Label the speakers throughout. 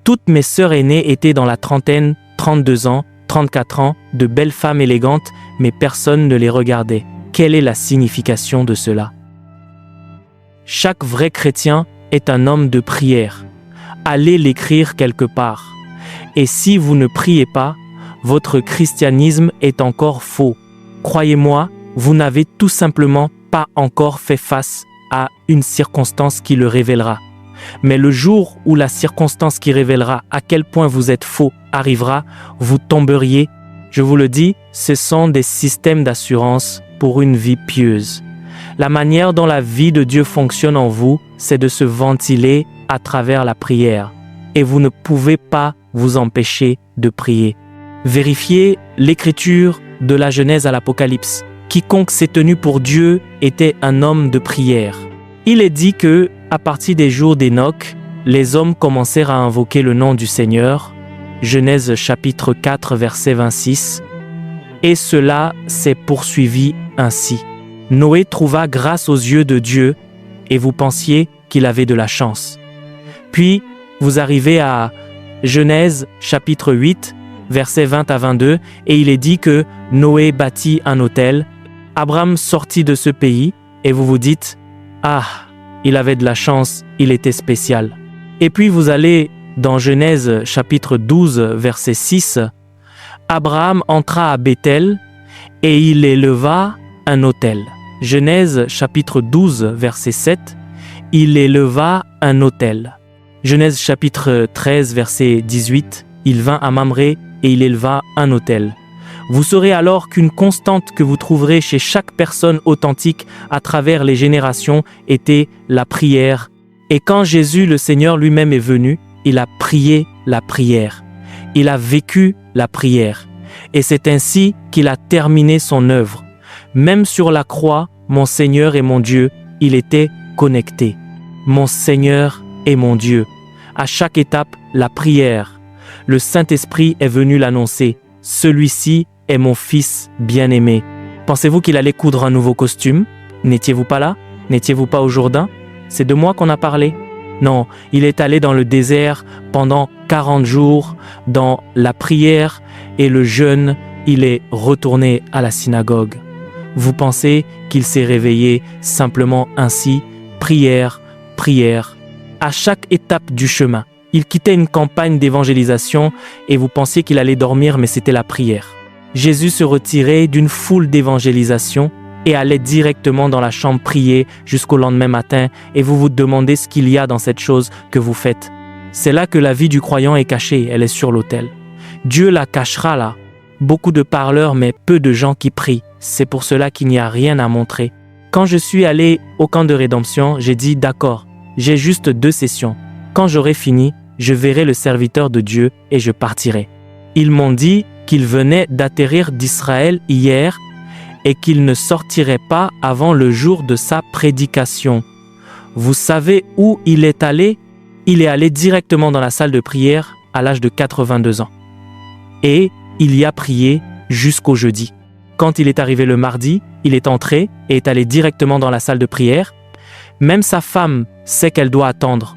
Speaker 1: Toutes mes sœurs aînées étaient dans la trentaine, 32 ans, 34 ans, de belles femmes élégantes, mais personne ne les regardait. Quelle est la signification de cela? Chaque vrai chrétien est un homme de prière. Allez l'écrire quelque part. Et si vous ne priez pas, votre christianisme est encore faux. Croyez-moi, vous n'avez tout simplement pas encore fait face à une circonstance qui le révélera. Mais le jour où la circonstance qui révélera à quel point vous êtes faux arrivera, vous tomberiez. Je vous le dis, ce sont des systèmes d'assurance pour une vie pieuse. La manière dont la vie de Dieu fonctionne en vous, c'est de se ventiler à travers la prière. Et vous ne pouvez pas vous empêcher de prier. Vérifiez l'écriture de la Genèse à l'Apocalypse. Quiconque s'est tenu pour Dieu était un homme de prière. Il est dit que, à partir des jours d'Enoch, les hommes commencèrent à invoquer le nom du Seigneur. Genèse chapitre 4, verset 26. Et cela s'est poursuivi ainsi. Noé trouva grâce aux yeux de Dieu et vous pensiez qu'il avait de la chance. Puis, vous arrivez à Genèse chapitre 8, versets 20 à 22, et il est dit que Noé bâtit un autel. Abraham sortit de ce pays et vous vous dites « Ah, il avait de la chance, il était spécial. » Et puis vous allez dans Genèse chapitre 12, verset 6. Abraham entra à Béthel et il éleva un autel. Genèse chapitre 12, verset 7. Il éleva un autel. Genèse chapitre 13, verset 18. Il vint à Mamré et il éleva un autel. Vous saurez alors qu'une constante que vous trouverez chez chaque personne authentique à travers les générations était la prière. Et quand Jésus le Seigneur lui-même est venu, il a prié la prière. Il a vécu la prière. Et c'est ainsi qu'il a terminé son œuvre. Même sur la croix, mon Seigneur et mon Dieu, il était connecté. Mon Seigneur et mon Dieu. À chaque étape, la prière. Le Saint-Esprit est venu l'annoncer. Celui-ci est mon fils bien-aimé. Pensez-vous qu'il allait coudre un nouveau costume? N'étiez-vous pas là? N'étiez-vous pas au Jourdain? C'est de moi qu'on a parlé? Non, il est allé dans le désert pendant 40 jours, dans la prière et le jeûne, il est retourné à la synagogue. Vous pensez qu'il s'est réveillé simplement ainsi? Prière, prière. À chaque étape du chemin, il quittait une campagne d'évangélisation et vous pensiez qu'il allait dormir, mais c'était la prière. Jésus se retirait d'une foule d'évangélisation et allait directement dans la chambre prier jusqu'au lendemain matin et vous vous demandez ce qu'il y a dans cette chose que vous faites. C'est là que la vie du croyant est cachée, elle est sur l'autel. Dieu la cachera là. Beaucoup de parleurs mais peu de gens qui prient. C'est pour cela qu'il n'y a rien à montrer. Quand je suis allé au camp de rédemption, j'ai dit d'accord, j'ai juste 2 sessions. Quand j'aurai fini, je verrai le serviteur de Dieu et je partirai. Ils m'ont dit qu'il venait d'atterrir d'Israël hier et qu'il ne sortirait pas avant le jour de sa prédication. Vous savez où il est allé? Il est allé directement dans la salle de prière à l'âge de 82 ans. Et il y a prié jusqu'au jeudi. Quand il est arrivé le mardi, il est entré et est allé directement dans la salle de prière. Même sa femme sait qu'elle doit attendre.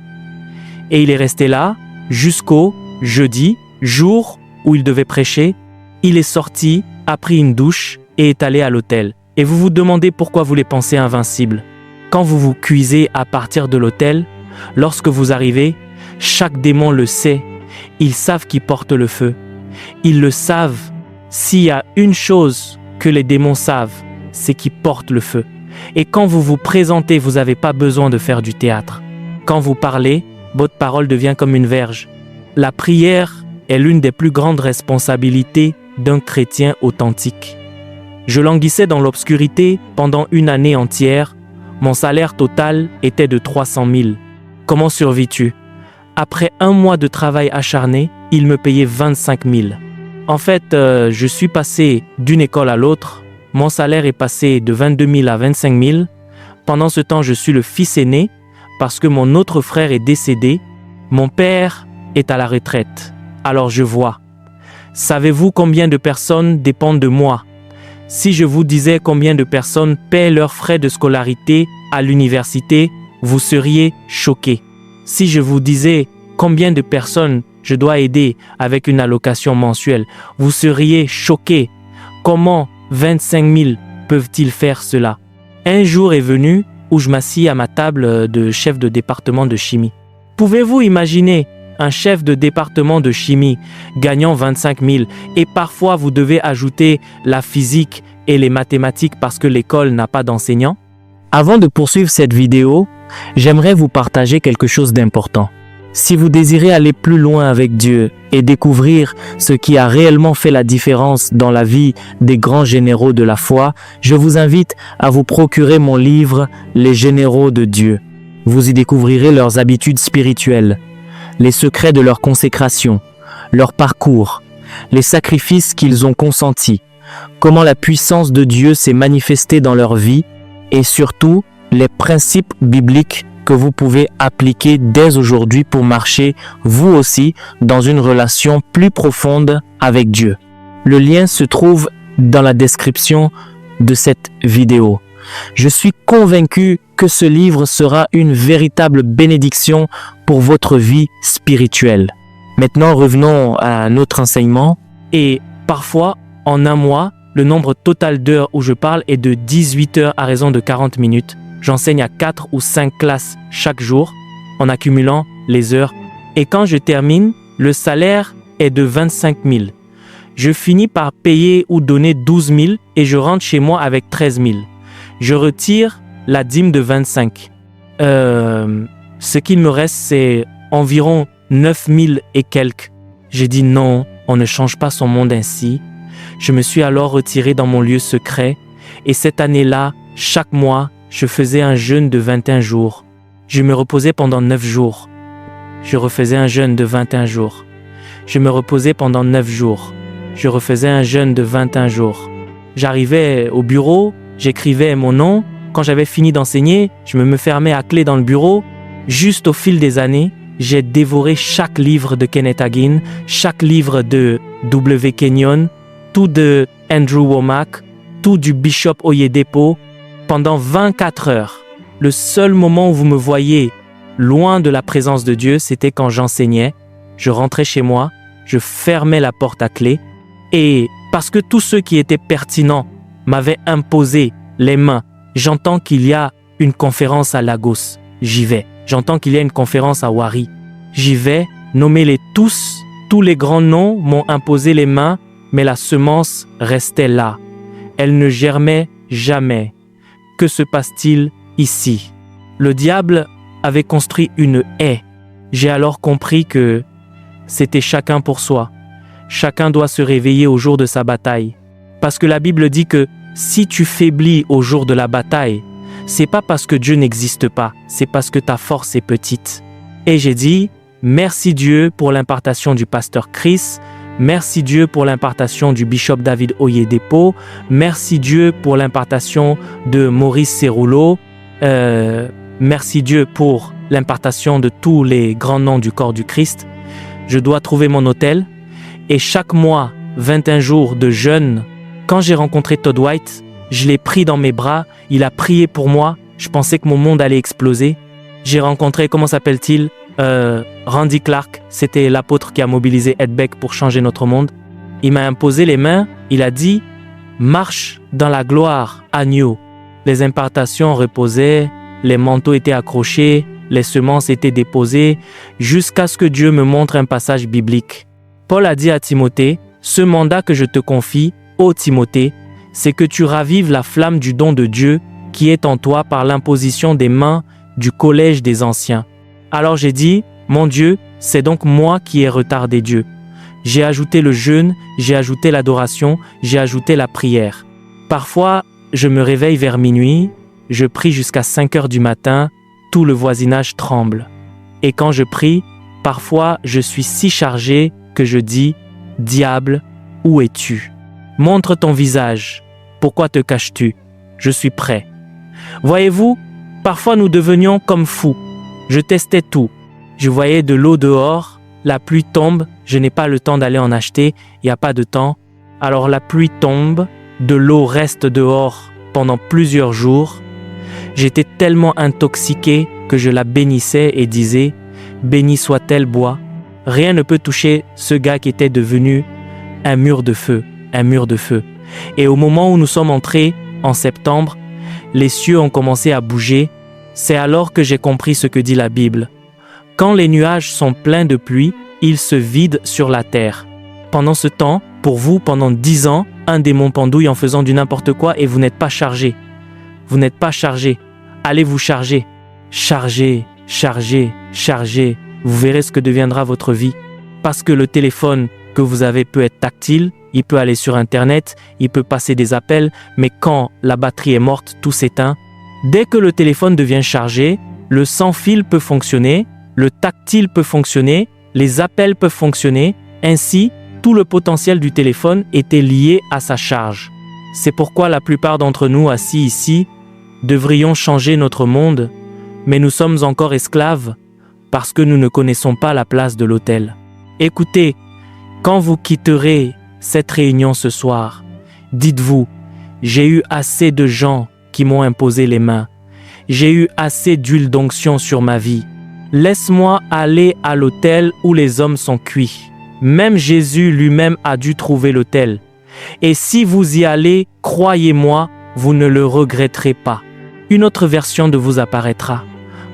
Speaker 1: Et il est resté là jusqu'au jeudi, jour où il devait prêcher. Il est sorti, a pris une douche et est allé à l'autel. Et vous vous demandez pourquoi vous les pensez invincibles. Quand vous vous cuisez à partir de l'autel, lorsque vous arrivez, chaque démon le sait. Ils savent qui porte le feu. Ils le savent. S'il y a une chose que les démons savent, c'est qui porte le feu. Et quand vous vous présentez, vous n'avez pas besoin de faire du théâtre. Quand vous parlez, votre parole devient comme une verge. La prière est l'une des plus grandes responsabilités d'un chrétien authentique. Je languissais dans l'obscurité pendant une année entière. Mon salaire total était de 300 000. Comment survis-tu? Après 1 mois de travail acharné, il me payait 25 000. En fait, je suis passé d'une école à l'autre. Mon salaire est passé de 22 000 à 25 000. Pendant ce temps, je suis le fils aîné parce que mon autre frère est décédé. Mon père est à la retraite. Alors je vois. Savez-vous combien de personnes dépendent de moi? Si je vous disais combien de personnes paient leurs frais de scolarité à l'université, vous seriez choqués. Si je vous disais combien de personnes Je dois aider avec une allocation mensuelle. Vous seriez choqués. Comment 25 000 peuvent-ils faire cela? Un jour est venu où je m'assis à ma table de chef de département de chimie. Pouvez-vous imaginer un chef de département de chimie gagnant 25 000 et parfois vous devez ajouter la physique et les mathématiques parce que l'école n'a pas d'enseignants? Avant de poursuivre cette vidéo, j'aimerais vous partager quelque chose d'important. Si vous désirez aller plus loin avec Dieu et découvrir ce qui a réellement fait la différence dans la vie des grands généraux de la foi, je vous invite à vous procurer mon livre « Les généraux de Dieu ». Vous y découvrirez leurs habitudes spirituelles, les secrets de leur consécration, leur parcours, les sacrifices qu'ils ont consentis, comment la puissance de Dieu s'est manifestée dans leur vie et surtout les principes bibliques que vous pouvez appliquer dès aujourd'hui pour marcher, vous aussi, dans une relation plus profonde avec Dieu. Le lien se trouve dans la description de cette vidéo. Je suis convaincu que ce livre sera une véritable bénédiction pour votre vie spirituelle. Maintenant, revenons à notre enseignement. Et parfois, en un mois, le nombre total d'heures où je parle est de 18 heures à raison de 40 minutes. J'enseigne à 4 ou 5 classes chaque jour en accumulant les heures. Et quand je termine, le salaire est de 25 000. Je finis par payer ou donner 12 000 et je rentre chez moi avec 13 000. Je retire la dîme de 25. Ce qu'il me reste, c'est environ 9 000 et quelques. J'ai dit non, on ne change pas son monde ainsi. Je me suis alors retiré dans mon lieu secret et cette année-là, chaque mois, je faisais un jeûne de 21 jours. Je me reposais pendant 9 jours. Je refaisais un jeûne de 21 jours. Je me reposais pendant 9 jours. Je refaisais un jeûne de 21 jours. J'arrivais au bureau, j'écrivais mon nom. Quand j'avais fini d'enseigner, je me fermais à clé dans le bureau. Juste au fil des années, j'ai dévoré chaque livre de Kenneth Hagin, chaque livre de W. Kenyon, tout de Andrew Wommack, tout du Bishop Oyedepo, pendant 24 heures. Le seul moment où vous me voyez loin de la présence de Dieu, c'était quand j'enseignais. Je rentrais chez moi, je fermais la porte à clé. Et parce que tous ceux qui étaient pertinents m'avaient imposé les mains, j'entends qu'il y a une conférence à Lagos, j'y vais. J'entends qu'il y a une conférence à Wari, j'y vais. Nommez-les tous, tous les grands noms m'ont imposé les mains, mais la semence restait là. Elle ne germait jamais. Que se passe-t-il ici? Le diable avait construit une haie. J'ai alors compris que c'était chacun pour soi. Chacun doit se réveiller au jour de sa bataille. Parce que la Bible dit que si tu faiblis au jour de la bataille, c'est pas parce que Dieu n'existe pas, c'est parce que ta force est petite. Et j'ai dit, merci Dieu pour l'impartation du pasteur Chris, merci Dieu pour l'impartation du bishop David Oyedepo, merci Dieu pour l'impartation de Maurice Cerullo, merci Dieu pour l'impartation de tous les grands noms du corps du Christ. Je dois trouver mon autel et chaque mois, 21 jours de jeûne. Quand j'ai rencontré Todd White, je l'ai pris dans mes bras, il a prié pour moi, je pensais que mon monde allait exploser. J'ai rencontré, comment s'appelle-t-il, Randy Clark, c'était l'apôtre qui a mobilisé Ed Beck pour changer notre monde. Il m'a imposé les mains, il a dit « Marche dans la gloire, agneau ». Les impartations reposaient, les manteaux étaient accrochés, les semences étaient déposées, jusqu'à ce que Dieu me montre un passage biblique. Paul a dit à Timothée « Ce mandat que je te confie, ô Timothée, c'est que tu ravives la flamme du don de Dieu qui est en toi par l'imposition des mains du collège des anciens. » Alors j'ai dit, mon Dieu, c'est donc moi qui ai retardé Dieu. J'ai ajouté le jeûne, j'ai ajouté l'adoration, j'ai ajouté la prière. Parfois, je me réveille vers minuit, je prie jusqu'à 5 heures du matin, tout le voisinage tremble. Et quand je prie, parfois je suis si chargé que je dis, diable, où es-tu? Montre ton visage. Pourquoi te caches-tu? Je suis prêt. Voyez-vous, parfois nous devenions comme fous. Je testais tout. Je voyais de l'eau dehors, la pluie tombe, je n'ai pas le temps d'aller en acheter, il n'y a pas de temps. Alors la pluie tombe, de l'eau reste dehors pendant plusieurs jours. J'étais tellement intoxiqué que je la bénissais et disais « Béni soit-elle bois ». Rien ne peut toucher ce gars qui était devenu un mur de feu, un mur de feu. Et au moment où nous sommes entrés, en septembre, les cieux ont commencé à bouger. C'est alors que j'ai compris ce que dit la Bible. Quand les nuages sont pleins de pluie, ils se vident sur la terre. Pendant ce temps, pour vous, pendant 10 ans, un démon pendouille en faisant du n'importe quoi et vous n'êtes pas chargé. Vous n'êtes pas chargé. Allez vous charger. Chargez, chargez, chargez. Vous verrez ce que deviendra votre vie. Parce que le téléphone que vous avez peut être tactile, il peut aller sur Internet, il peut passer des appels, mais quand la batterie est morte, tout s'éteint. Dès que le téléphone devient chargé, le sans-fil peut fonctionner, le tactile peut fonctionner, les appels peuvent fonctionner. Ainsi, tout le potentiel du téléphone était lié à sa charge. C'est pourquoi la plupart d'entre nous assis ici devrions changer notre monde, mais nous sommes encore esclaves parce que nous ne connaissons pas la place de l'autel. Écoutez, quand vous quitterez cette réunion ce soir, dites-vous, j'ai eu assez de gens qui m'ont imposé les mains. J'ai eu assez d'huile d'onction sur ma vie. Laisse-moi aller à l'autel où les hommes sont cuits. Même Jésus lui-même a dû trouver l'autel. Et si vous y allez, croyez-moi, vous ne le regretterez pas. Une autre version de vous apparaîtra.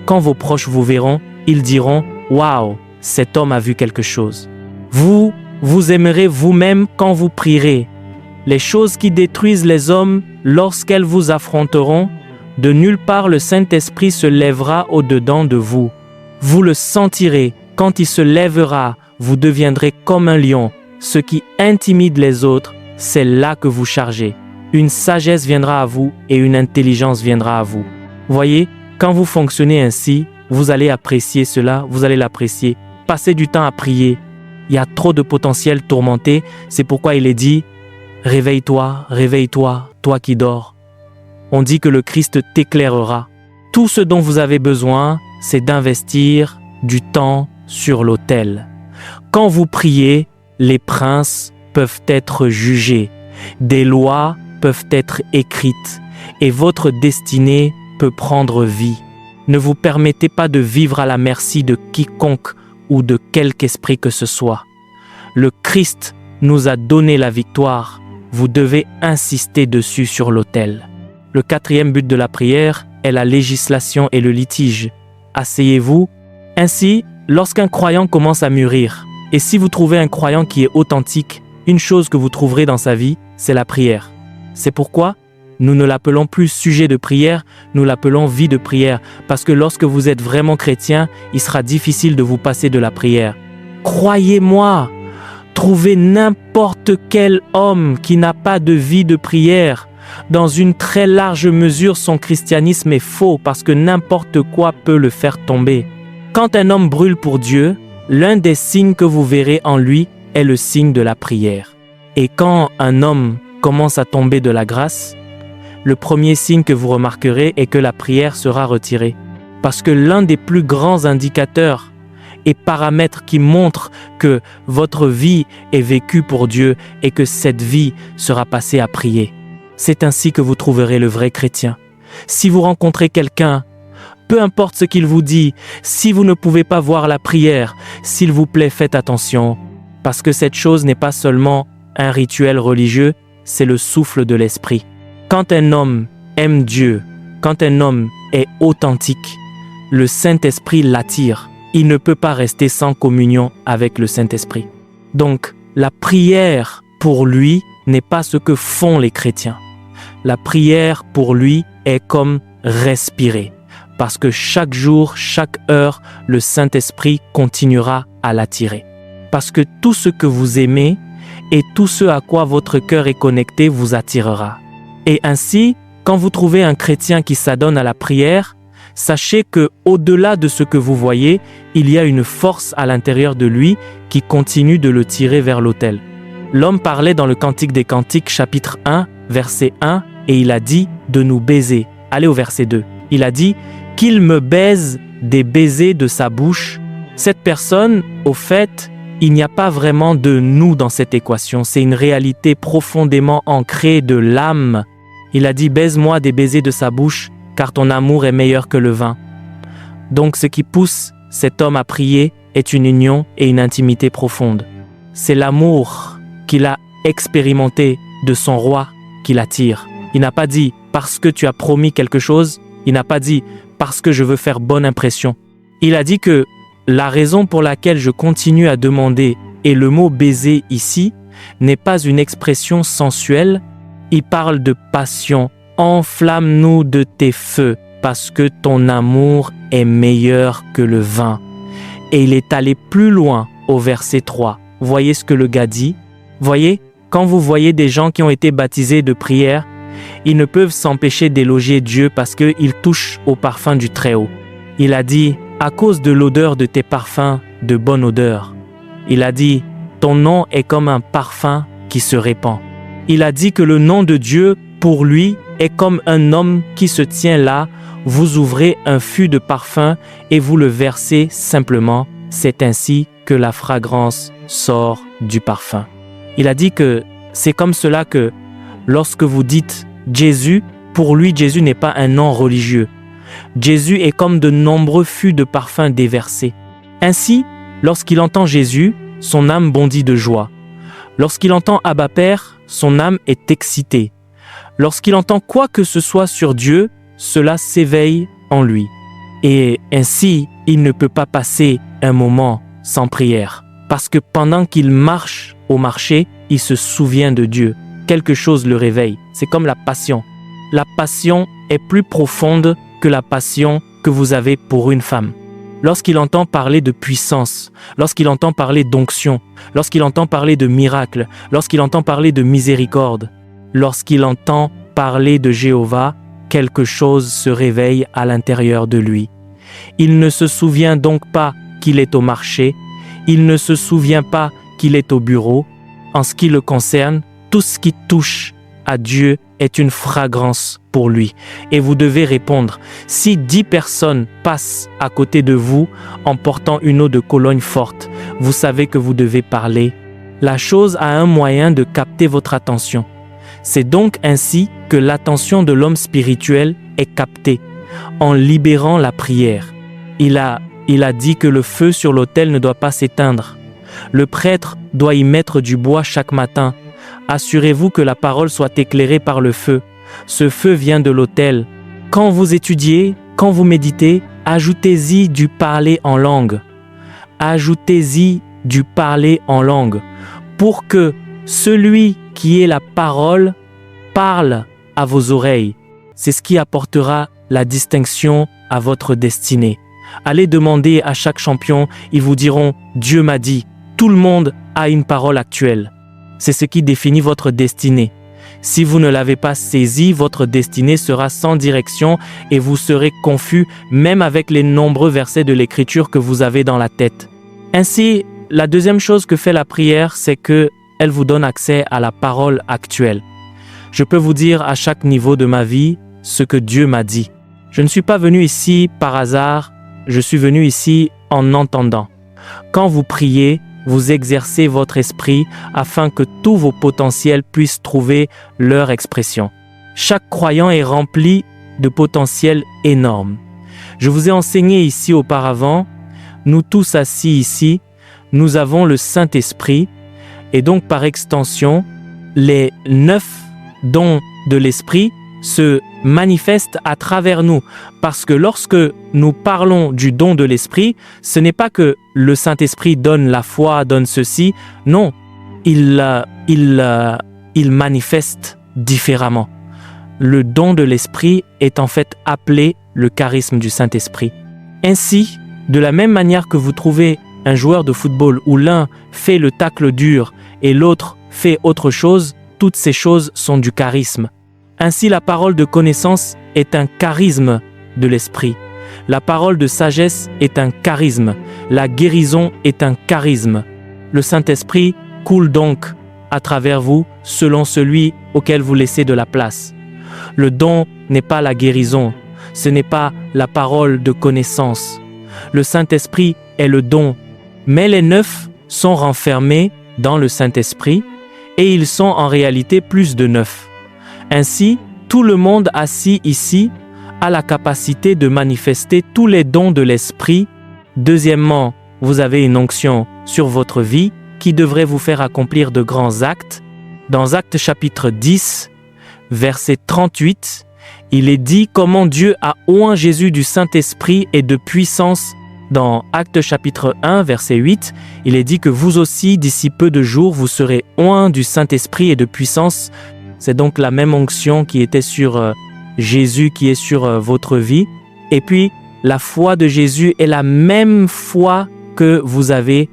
Speaker 1: Quand vos proches vous verront, ils diront « Waouh, cet homme a vu quelque chose ». Vous aimerez vous-même quand vous prierez. Les choses qui détruisent les hommes lorsqu'elles vous affronteront, de nulle part le Saint-Esprit se lèvera au-dedans de vous. Vous le sentirez, quand il se lèvera, vous deviendrez comme un lion. Ce qui intimide les autres, c'est là que vous chargez. Une sagesse viendra à vous et une intelligence viendra à vous. Voyez, quand vous fonctionnez ainsi, vous allez apprécier cela, vous allez l'apprécier. Passez du temps à prier. Il y a trop de potentiel tourmenté, c'est pourquoi il est dit « Réveille-toi, réveille-toi, toi qui dors ». On dit que le Christ t'éclairera. Tout ce dont vous avez besoin, c'est d'investir du temps sur l'autel. Quand vous priez, les princes peuvent être jugés, des lois peuvent être écrites et votre destinée peut prendre vie. Ne vous permettez pas de vivre à la merci de quiconque ou de quelque esprit que ce soit. Le Christ nous a donné la victoire. Vous devez insister dessus sur l'autel. Le 4e but de la prière est la législation et le litige. Asseyez-vous. Ainsi, lorsqu'un croyant commence à mûrir, et si vous trouvez un croyant qui est authentique, une chose que vous trouverez dans sa vie, c'est la prière. C'est pourquoi nous ne l'appelons plus sujet de prière, nous l'appelons vie de prière, parce que lorsque vous êtes vraiment chrétien, il sera difficile de vous passer de la prière. Croyez-moi, trouvez n'importe quel homme qui n'a pas de vie de prière. Dans une très large mesure, son christianisme est faux parce que n'importe quoi peut le faire tomber. Quand un homme brûle pour Dieu, l'un des signes que vous verrez en lui est le signe de la prière. Et quand un homme commence à tomber de la grâce, le premier signe que vous remarquerez est que la prière sera retirée. Parce que l'un des plus grands indicateurs et paramètres qui montrent que votre vie est vécue pour Dieu et que cette vie sera passée à prier. C'est ainsi que vous trouverez le vrai chrétien. Si vous rencontrez quelqu'un, peu importe ce qu'il vous dit, si vous ne pouvez pas voir la prière, s'il vous plaît, faites attention. Parce que cette chose n'est pas seulement un rituel religieux, c'est le souffle de l'esprit. Quand un homme aime Dieu, quand un homme est authentique, le Saint-Esprit l'attire. Il ne peut pas rester sans communion avec le Saint-Esprit. Donc, la prière pour lui n'est pas ce que font les chrétiens. La prière pour lui est comme respirer. Parce que chaque jour, chaque heure, le Saint-Esprit continuera à l'attirer. Parce que tout ce que vous aimez et tout ce à quoi votre cœur est connecté vous attirera. Et ainsi, quand vous trouvez un chrétien qui s'adonne à la prière, sachez que au-delà de ce que vous voyez, il y a une force à l'intérieur de lui qui continue de le tirer vers l'autel. L'homme parlait dans le Cantique des Cantiques, chapitre 1, verset 1, et il a dit de nous baiser. Allez au verset 2. Il a dit qu'il me baise des baisers de sa bouche. Cette personne, au fait, il n'y a pas vraiment de nous dans cette équation. C'est une réalité profondément ancrée de l'âme. Il a dit baise-moi des baisers de sa bouche, car ton amour est meilleur que le vin. Donc ce qui pousse cet homme à prier, est une union et une intimité profonde. C'est l'amour qu'il a expérimenté de son roi qui l'attire. Il n'a pas dit « parce que tu as promis quelque chose », il n'a pas dit « parce que je veux faire bonne impression ». Il a dit que la raison pour laquelle je continue à demander, et le mot « baiser » ici, n'est pas une expression sensuelle, il parle de passion. Enflamme-nous de tes feux, parce que ton amour est meilleur que le vin. Et il est allé plus loin au verset 3. Voyez ce que le gars dit? Voyez, quand vous voyez des gens qui ont été baptisés de prière, ils ne peuvent s'empêcher d'éloger Dieu parce qu'ils touchent au parfum du Très-Haut. Il a dit, à cause de l'odeur de tes parfums, de bonne odeur. Il a dit, ton nom est comme un parfum qui se répand. Il a dit que le nom de Dieu, pour lui, est comme un homme qui se tient là, vous ouvrez un fût de parfum et vous le versez simplement. C'est ainsi que la fragrance sort du parfum. Il a dit que c'est comme cela que lorsque vous dites Jésus, pour lui, Jésus n'est pas un nom religieux. Jésus est comme de nombreux fûts de parfum déversés. Ainsi, lorsqu'il entend Jésus, son âme bondit de joie. Lorsqu'il entend Abba Père, son âme est excitée. Lorsqu'il entend quoi que ce soit sur Dieu, cela s'éveille en lui. Et ainsi, il ne peut pas passer un moment sans prière. Parce que pendant qu'il marche au marché, il se souvient de Dieu. Quelque chose le réveille. C'est comme la passion. La passion est plus profonde que la passion que vous avez pour une femme. Lorsqu'il entend parler de puissance, lorsqu'il entend parler d'onction, lorsqu'il entend parler de miracle, lorsqu'il entend parler de miséricorde, lorsqu'il entend parler de Jéhovah, quelque chose se réveille à l'intérieur de lui. Il ne se souvient donc pas qu'il est au marché, il ne se souvient pas qu'il est au bureau. En ce qui le concerne, tout ce qui touche à Dieu est une fragrance pour lui. Et vous devez répondre, si 10 personnes passent à côté de vous en portant une eau de Cologne forte, vous savez que vous devez parler. La chose a un moyen de capter votre attention. C'est donc ainsi que l'attention de l'homme spirituel est captée, en libérant la prière. Il a dit que le feu sur l'autel ne doit pas s'éteindre. Le prêtre doit y mettre du bois chaque matin. Assurez-vous que la parole soit éclairée par le feu. Ce feu vient de l'autel. Quand vous étudiez, quand vous méditez, ajoutez-y du parler en langue. Ajoutez-y du parler en langue pour que celui qui est la parole parle à vos oreilles. C'est ce qui apportera la distinction à votre destinée. Allez demander à chaque champion, ils vous diront « Dieu m'a dit ». Tout le monde a une parole actuelle. C'est ce qui définit votre destinée. Si vous ne l'avez pas saisi, votre destinée sera sans direction et vous serez confus même avec les nombreux versets de l'Écriture que vous avez dans la tête. Ainsi, la deuxième chose que fait la prière, c'est qu'elle vous donne accès à la parole actuelle. Je peux vous dire à chaque niveau de ma vie ce que Dieu m'a dit. Je ne suis pas venu ici par hasard, je suis venu ici en entendant. Quand vous priez, vous exercez votre esprit afin que tous vos potentiels puissent trouver leur expression. Chaque croyant est rempli de potentiels énormes. Je vous ai enseigné ici auparavant, nous tous assis ici, nous avons le Saint-Esprit et donc par extension, les 9 dons de l'Esprit se manifestent à travers nous. Parce que lorsque nous parlons du don de l'Esprit, ce n'est pas que le Saint-Esprit donne la foi, donne ceci. Non, il manifeste différemment. Le don de l'Esprit est en fait appelé le charisme du Saint-Esprit. Ainsi, de la même manière que vous trouvez un joueur de football où l'un fait le tacle dur et l'autre fait autre chose, toutes ces choses sont du charisme. Ainsi, la parole de connaissance est un charisme de l'esprit. La parole de sagesse est un charisme. La guérison est un charisme. Le Saint-Esprit coule donc à travers vous selon celui auquel vous laissez de la place. Le don n'est pas la guérison. Ce n'est pas la parole de connaissance. Le Saint-Esprit est le don. Mais les 9 sont renfermés dans le Saint-Esprit et ils sont en réalité plus de 9. Ainsi, tout le monde assis ici a la capacité de manifester tous les dons de l'Esprit. Deuxièmement, vous avez une onction sur votre vie qui devrait vous faire accomplir de grands actes. Dans Actes chapitre 10, verset 38, il est dit comment Dieu a oint Jésus du Saint-Esprit et de puissance. Dans Actes chapitre 1, verset 8, il est dit que vous aussi, d'ici peu de jours, vous serez oints du Saint-Esprit et de puissance. C'est donc la même onction qui était sur Jésus qui est sur votre vie. Et puis, la foi de Jésus est la même foi que vous avez.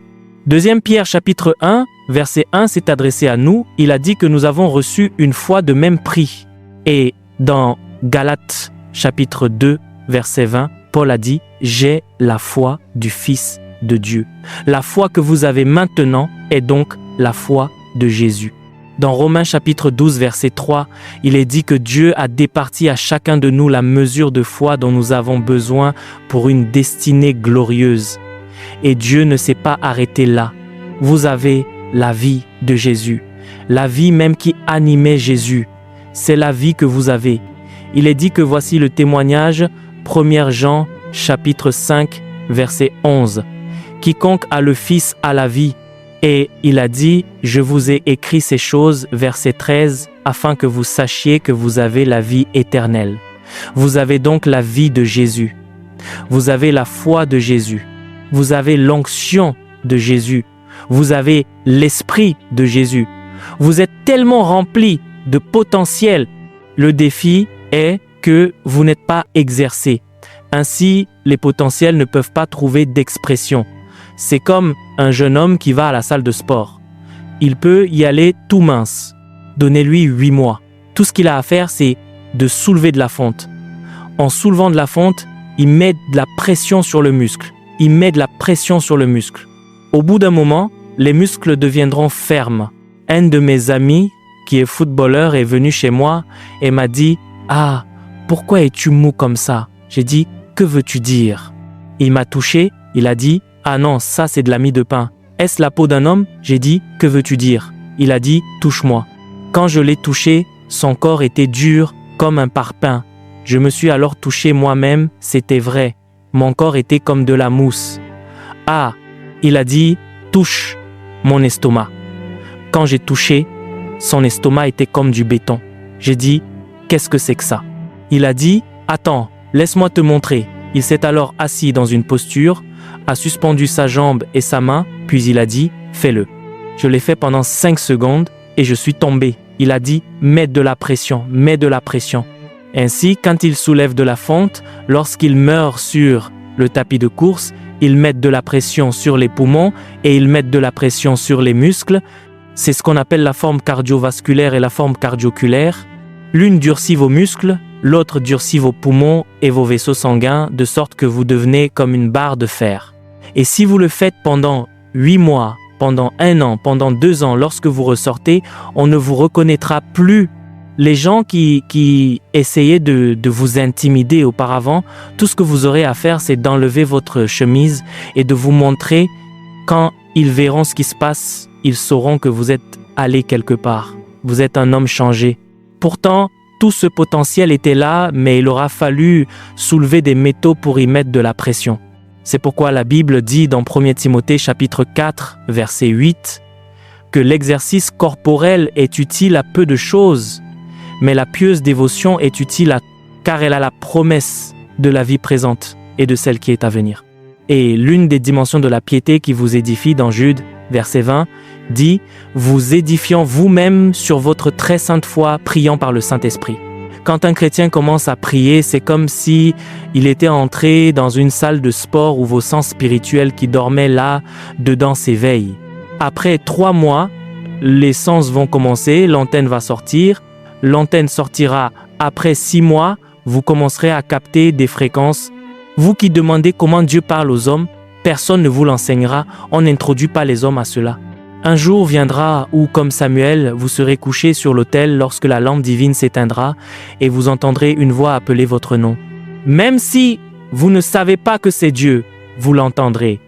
Speaker 1: 2 Pierre chapitre 1, verset 1 s'est adressé à nous. Il a dit que nous avons reçu une foi de même prix. Et dans Galates chapitre 2, verset 20, Paul a dit « J'ai la foi du Fils de Dieu ». La foi que vous avez maintenant est donc la foi de Jésus. Dans Romains chapitre 12, verset 3, il est dit que Dieu a départi à chacun de nous la mesure de foi dont nous avons besoin pour une destinée glorieuse. Et Dieu ne s'est pas arrêté là. Vous avez la vie de Jésus, la vie même qui animait Jésus. C'est la vie que vous avez. Il est dit que voici le témoignage, 1 Jean chapitre 5, verset 11. Quiconque a le Fils a la vie. Et il a dit, je vous ai écrit ces choses, verset 13, afin que vous sachiez que vous avez la vie éternelle. Vous avez donc la vie de Jésus. Vous avez la foi de Jésus. Vous avez l'onction de Jésus. Vous avez l'esprit de Jésus. Vous êtes tellement rempli de potentiel. Le défi est que vous n'êtes pas exercé. Ainsi, les potentiels ne peuvent pas trouver d'expression. C'est comme un jeune homme qui va à la salle de sport. Il peut y aller tout mince. Donnez-lui 8 mois. Tout ce qu'il a à faire, c'est de soulever de la fonte. En soulevant de la fonte, il met de la pression sur le muscle. Il met de la pression sur le muscle. Au bout d'un moment, les muscles deviendront fermes. Un de mes amis, qui est footballeur, est venu chez moi et m'a dit « Ah, pourquoi es-tu mou comme ça ?» J'ai dit « Que veux-tu dire ?» Il m'a touché, il a dit « Ah non, ça c'est de la mie de pain. Est-ce la peau d'un homme ?» J'ai dit « Que veux-tu dire ?» Il a dit « Touche-moi. » Quand je l'ai touché, son corps était dur comme un parpaing. Je me suis alors touché moi-même, c'était vrai. Mon corps était comme de la mousse. Ah, il a dit « Touche mon estomac. » Quand j'ai touché, son estomac était comme du béton. J'ai dit « Qu'est-ce que c'est que ça ?» Il a dit « Attends, laisse-moi te montrer. » Il s'est alors assis dans une posture, a suspendu sa jambe et sa main, puis il a dit « Fais-le ». Je l'ai fait pendant 5 secondes et je suis tombé. Il a dit « Mets de la pression, mets de la pression ». Ainsi, quand il soulève de la fonte, lorsqu'il meurt sur le tapis de course, ils mettent de la pression sur les poumons et ils mettent de la pression sur les muscles. C'est ce qu'on appelle la forme cardiovasculaire et la forme cardioculaire. L'une durcit vos muscles, l'autre durcit vos poumons et vos vaisseaux sanguins, de sorte que vous devenez comme une barre de fer. Et si vous le faites pendant 8 mois, pendant 1 an, pendant 2 ans, lorsque vous ressortez, on ne vous reconnaîtra plus. Les gens qui essayaient de vous intimider auparavant, tout ce que vous aurez à faire, c'est d'enlever votre chemise et de vous montrer. Quand ils verront ce qui se passe, ils sauront que vous êtes allé quelque part. Vous êtes un homme changé. Pourtant, tout ce potentiel était là, mais il aura fallu soulever des métaux pour y mettre de la pression. C'est pourquoi la Bible dit dans 1 Timothée chapitre 4, verset 8, que l'exercice corporel est utile à peu de choses, mais la pieuse dévotion est utile car elle a la promesse de la vie présente et de celle qui est à venir. Et l'une des dimensions de la piété qui vous édifie dans Jude, verset 20, dit « Vous édifiant vous-même sur votre très sainte foi, priant par le Saint-Esprit ». Quand un chrétien commence à prier, c'est comme si il était entré dans une salle de sport où vos sens spirituels qui dormaient là, dedans s'éveillent. Après 3 mois, les sens vont commencer, l'antenne va sortir. L'antenne sortira après 6 mois, vous commencerez à capter des fréquences. Vous qui demandez comment Dieu parle aux hommes, personne ne vous l'enseignera, on n'introduit pas les hommes à cela. Un jour viendra où, comme Samuel, vous serez couché sur l'autel lorsque la lampe divine s'éteindra et vous entendrez une voix appeler votre nom. Même si vous ne savez pas que c'est Dieu, vous l'entendrez.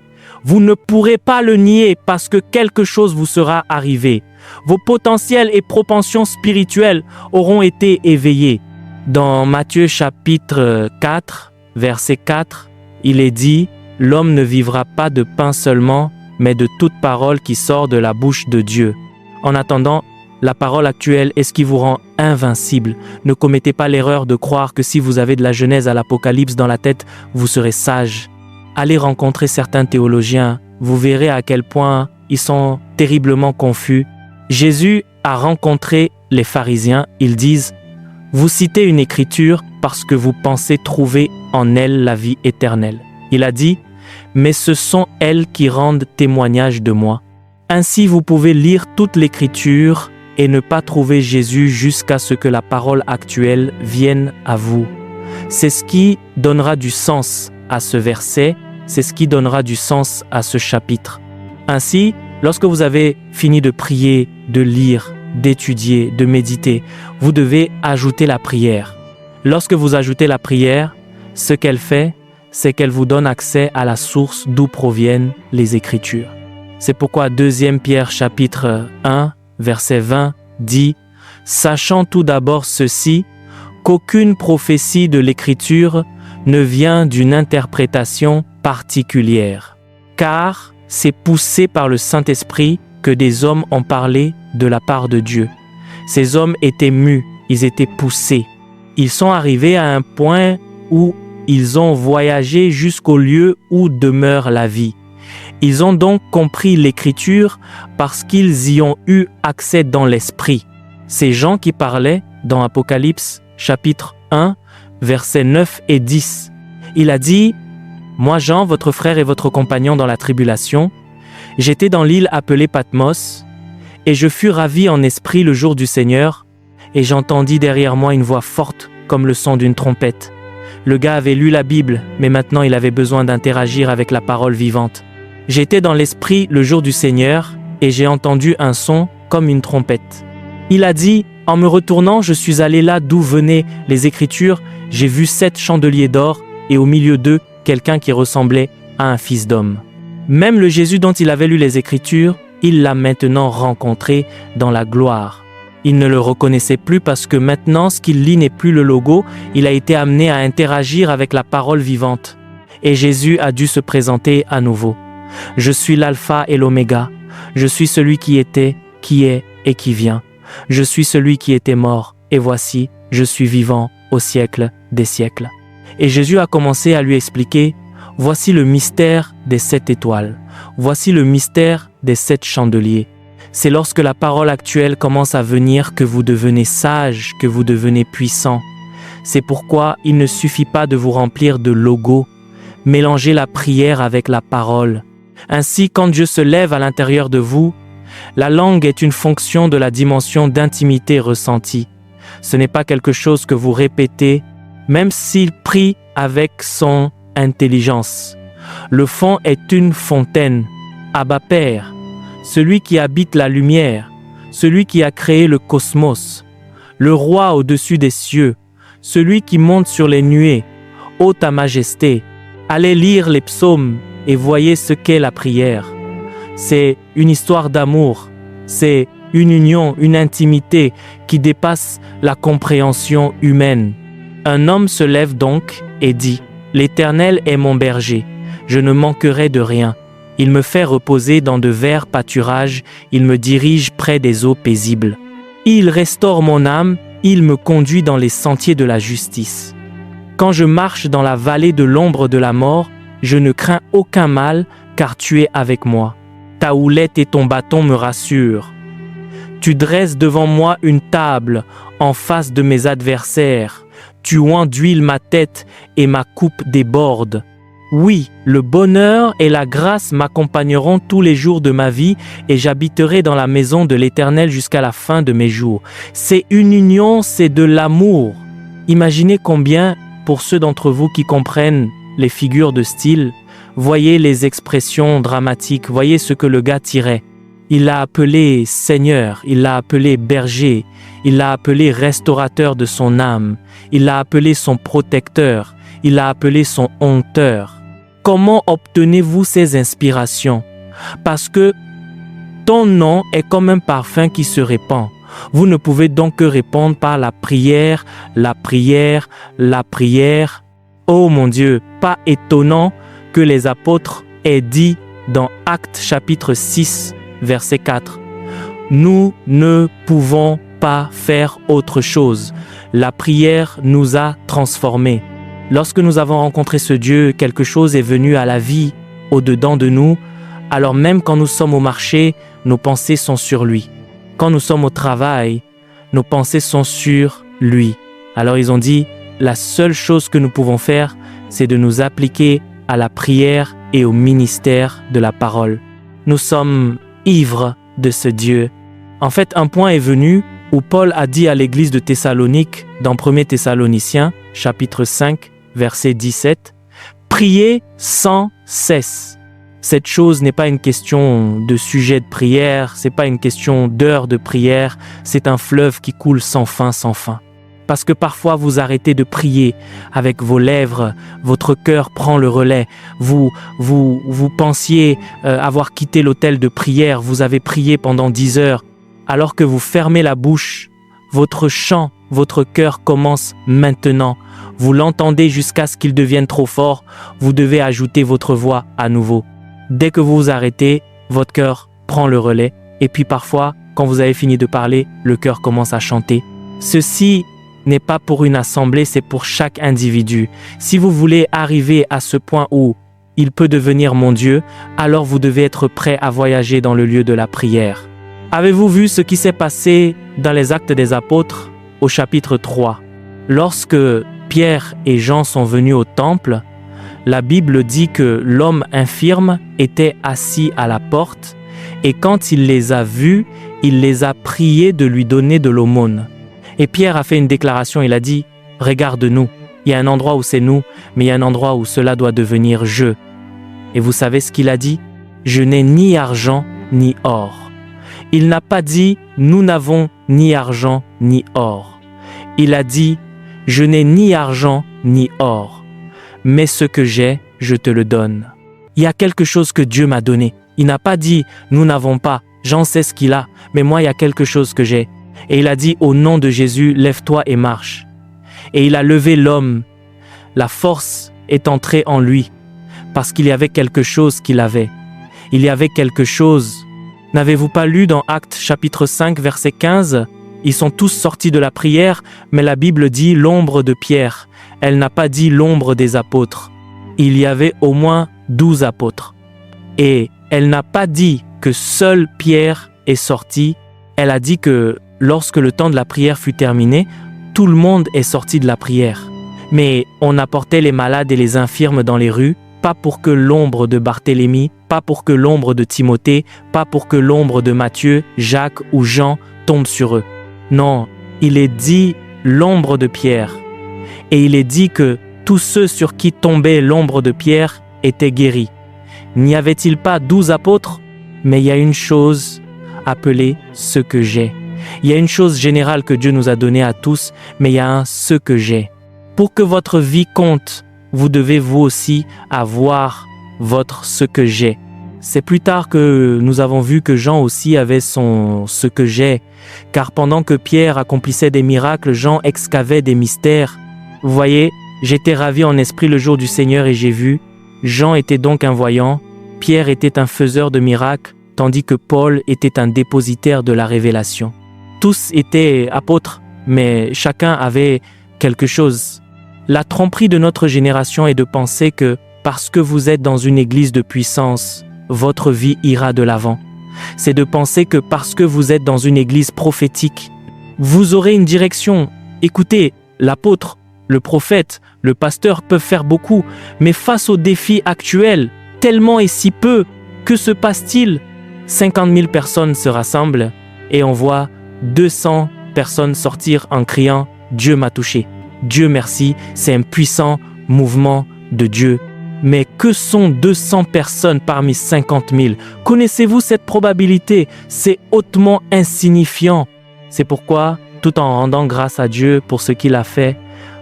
Speaker 1: Vous ne pourrez pas le nier parce que quelque chose vous sera arrivé. Vos potentiels et propensions spirituelles auront été éveillés. Dans Matthieu chapitre 4, verset 4, il est dit « l'homme ne vivra pas de pain seulement, mais de toute parole qui sort de la bouche de Dieu. En attendant, la parole actuelle est ce qui vous rend invincible. Ne commettez pas l'erreur de croire que si vous avez de la Genèse à l'Apocalypse dans la tête, vous serez sage. Allez rencontrer certains théologiens, vous verrez à quel point ils sont terriblement confus. Jésus a rencontré les pharisiens, ils disent « Vous citez une écriture parce que vous pensez trouver en elle la vie éternelle. » Il a dit « Mais ce sont elles qui rendent témoignage de moi. » Ainsi vous pouvez lire toute l'écriture et ne pas trouver Jésus jusqu'à ce que la parole actuelle vienne à vous. C'est ce qui donnera du sens à ce verset, c'est ce qui donnera du sens à ce chapitre. Ainsi, lorsque vous avez fini de prier, de lire, d'étudier, de méditer, vous devez ajouter la prière. Lorsque vous ajoutez la prière, ce qu'elle fait, c'est qu'elle vous donne accès à la source d'où proviennent les Écritures. C'est pourquoi 2 Pierre chapitre 1, verset 20 dit « Sachant tout d'abord ceci, qu'aucune prophétie de l'Écriture ne vient d'une interprétation particulière, car c'est poussé par le Saint-Esprit que des hommes ont parlé de la part de Dieu. Ces hommes étaient mus, ils étaient poussés. Ils sont arrivés à un point où ils ont voyagé jusqu'au lieu où demeure la vie. Ils ont donc compris l'Écriture parce qu'ils y ont eu accès dans l'Esprit. Ces gens qui parlaient dans Apocalypse chapitre 1, versets 9 et 10. Il a dit « Moi Jean, votre frère et votre compagnon dans la tribulation, j'étais dans l'île appelée Patmos, et je fus ravi en esprit le jour du Seigneur, et j'entendis derrière moi une voix forte comme le son d'une trompette. Le gars avait lu la Bible, mais maintenant il avait besoin d'interagir avec la parole vivante. J'étais dans l'esprit le jour du Seigneur, et j'ai entendu un son comme une trompette. Il a dit, en me retournant, je suis allé là d'où venaient les Écritures, j'ai vu 7 chandeliers d'or, et au milieu d'eux, quelqu'un qui ressemblait à un fils d'homme. Même le Jésus dont il avait lu les Écritures, il l'a maintenant rencontré dans la gloire. Il ne le reconnaissait plus parce que maintenant, ce qu'il lit n'est plus le logo, il a été amené à interagir avec la parole vivante. Et Jésus a dû se présenter à nouveau. Je suis l'alpha et l'oméga. Je suis celui qui était, qui est et qui vient. Je suis celui qui était mort, et voici, je suis vivant au siècle des siècles. Et Jésus a commencé à lui expliquer, voici le mystère des 7 étoiles. Voici le mystère des 7 chandeliers. C'est lorsque la parole actuelle commence à venir que vous devenez sage, que vous devenez puissant. C'est pourquoi il ne suffit pas de vous remplir de logos. Mélangez la prière avec la parole. Ainsi, quand Dieu se lève à l'intérieur de vous, la langue est une fonction de la dimension d'intimité ressentie. Ce n'est pas quelque chose que vous répétez, même s'il prie avec son intelligence. Le fond est une fontaine. Abba Père, celui qui habite la lumière, celui qui a créé le cosmos, le roi au-dessus des cieux, celui qui monte sur les nuées, ô ta majesté. Allez lire les psaumes et voyez ce qu'est la prière. C'est une histoire d'amour, c'est une union, une intimité qui dépasse la compréhension humaine. Un homme se lève donc et dit « L'Éternel est mon berger, je ne manquerai de rien. Il me fait reposer dans de verts pâturages, il me dirige près des eaux paisibles. Il restaure mon âme, il me conduit dans les sentiers de la justice. Quand je marche dans la vallée de l'ombre de la mort, je ne crains aucun mal, car tu es avec moi. Ta houlette et ton bâton me rassurent. Tu dresses devant moi une table en face de mes adversaires. Tu enduiles ma tête et ma coupe déborde. Oui, le bonheur et la grâce m'accompagneront tous les jours de ma vie et j'habiterai dans la maison de l'Éternel jusqu'à la fin de mes jours. C'est une union, c'est de l'amour. Imaginez combien, pour ceux d'entre vous qui comprennent les figures de style, voyez les expressions dramatiques, voyez ce que le gars tirait. Il l'a appelé Seigneur, il l'a appelé berger, il l'a appelé restaurateur de son âme, il l'a appelé son protecteur, il l'a appelé son honteur. Comment obtenez-vous ces inspirations? Parce que ton nom est comme un parfum qui se répand. Vous ne pouvez donc que répondre par la prière, la prière, la prière. Oh mon Dieu, pas étonnant que les apôtres aient dit dans Actes chapitre 6, verset 4. Nous ne pouvons pas faire autre chose. La prière nous a transformés. Lorsque nous avons rencontré ce Dieu, quelque chose est venu à la vie au-dedans de nous. Alors même quand nous sommes au marché, nos pensées sont sur lui. Quand nous sommes au travail, nos pensées sont sur lui. Alors ils ont dit, la seule chose que nous pouvons faire, c'est de nous appliquer à la prière et au ministère de la parole. Nous sommes ivres de ce Dieu. En fait, un point est venu où Paul a dit à l'église de Thessalonique, dans 1 Thessaloniciens, chapitre 5, verset 17, « Priez sans cesse ». Cette chose n'est pas une question de sujet de prière, c'est pas une question d'heure de prière, c'est un fleuve qui coule sans fin, sans fin. Parce que parfois vous arrêtez de prier avec vos lèvres, votre cœur prend le relais. Vous pensiez avoir quitté l'autel de prière, vous avez prié pendant 10 heures. Alors que vous fermez la bouche, votre chant, votre cœur commence maintenant. Vous l'entendez jusqu'à ce qu'il devienne trop fort, vous devez ajouter votre voix à nouveau. Dès que vous vous arrêtez, votre cœur prend le relais. Et puis parfois, quand vous avez fini de parler, le cœur commence à chanter. Ceci n'est pas pour une assemblée, c'est pour chaque individu. Si vous voulez arriver à ce point où il peut devenir mon Dieu, alors vous devez être prêt à voyager dans le lieu de la prière. Avez-vous vu ce qui s'est passé dans les Actes des Apôtres au chapitre 3? Lorsque Pierre et Jean sont venus au temple, la Bible dit que l'homme infirme était assis à la porte et quand il les a vus, il les a priés de lui donner de l'aumône. Et Pierre a fait une déclaration, il a dit « Regarde-nous, il y a un endroit où c'est nous, mais il y a un endroit où cela doit devenir je. » Et vous savez ce qu'il a dit? « Je n'ai ni argent ni or. » Il n'a pas dit « Nous n'avons ni argent ni or. » Il a dit « Je n'ai ni argent ni or. Mais ce que j'ai, je te le donne. » Il y a quelque chose que Dieu m'a donné. Il n'a pas dit « Nous n'avons pas, Jean sait ce qu'il a, mais moi il y a quelque chose que j'ai. » Et il a dit « Au nom de Jésus, lève-toi et marche. » Et il a levé l'homme. La force est entrée en lui parce qu'il y avait quelque chose qu'il avait. Il y avait quelque chose. N'avez-vous pas lu dans Actes chapitre 5, verset 15 ? Ils sont tous sortis de la prière, mais la Bible dit l'ombre de Pierre. Elle n'a pas dit l'ombre des apôtres. Il y avait au moins 12 apôtres. Et elle n'a pas dit que seul Pierre est sorti. Elle a dit que lorsque le temps de la prière fut terminé, tout le monde est sorti de la prière. Mais on apportait les malades et les infirmes dans les rues, pas pour que l'ombre de Barthélemy, pas pour que l'ombre de Timothée, pas pour que l'ombre de Matthieu, Jacques ou Jean tombe sur eux. Non, il est dit l'ombre de Pierre. Et il est dit que tous ceux sur qui tombait l'ombre de Pierre étaient guéris. N'y avait-il pas 12 apôtres? Mais il y a une chose appelée ce que j'ai. Il y a une chose générale que Dieu nous a donnée à tous, mais il y a un ce que j'ai. Pour que votre vie compte, vous devez vous aussi avoir votre ce que j'ai. C'est plus tard que nous avons vu que Jean aussi avait son ce que j'ai, car pendant que Pierre accomplissait des miracles, Jean excavait des mystères. Vous voyez, j'étais ravi en esprit le jour du Seigneur et j'ai vu. Jean était donc un voyant, Pierre était un faiseur de miracles, tandis que Paul était un dépositaire de la révélation. Tous étaient apôtres, mais chacun avait quelque chose. La tromperie de notre génération est de penser que parce que vous êtes dans une église de puissance, votre vie ira de l'avant. C'est de penser que parce que vous êtes dans une église prophétique, vous aurez une direction. Écoutez, l'apôtre, le prophète, le pasteur peuvent faire beaucoup, mais face aux défis actuels, tellement et si peu, que se passe-t-il? 50 000 personnes se rassemblent et on voit 200 personnes sortir en criant « Dieu m'a touché ». Dieu merci, c'est un puissant mouvement de Dieu. Mais que sont 200 personnes parmi 50 000? Connaissez-vous cette probabilité? C'est hautement insignifiant. C'est pourquoi, tout en rendant grâce à Dieu pour ce qu'il a fait,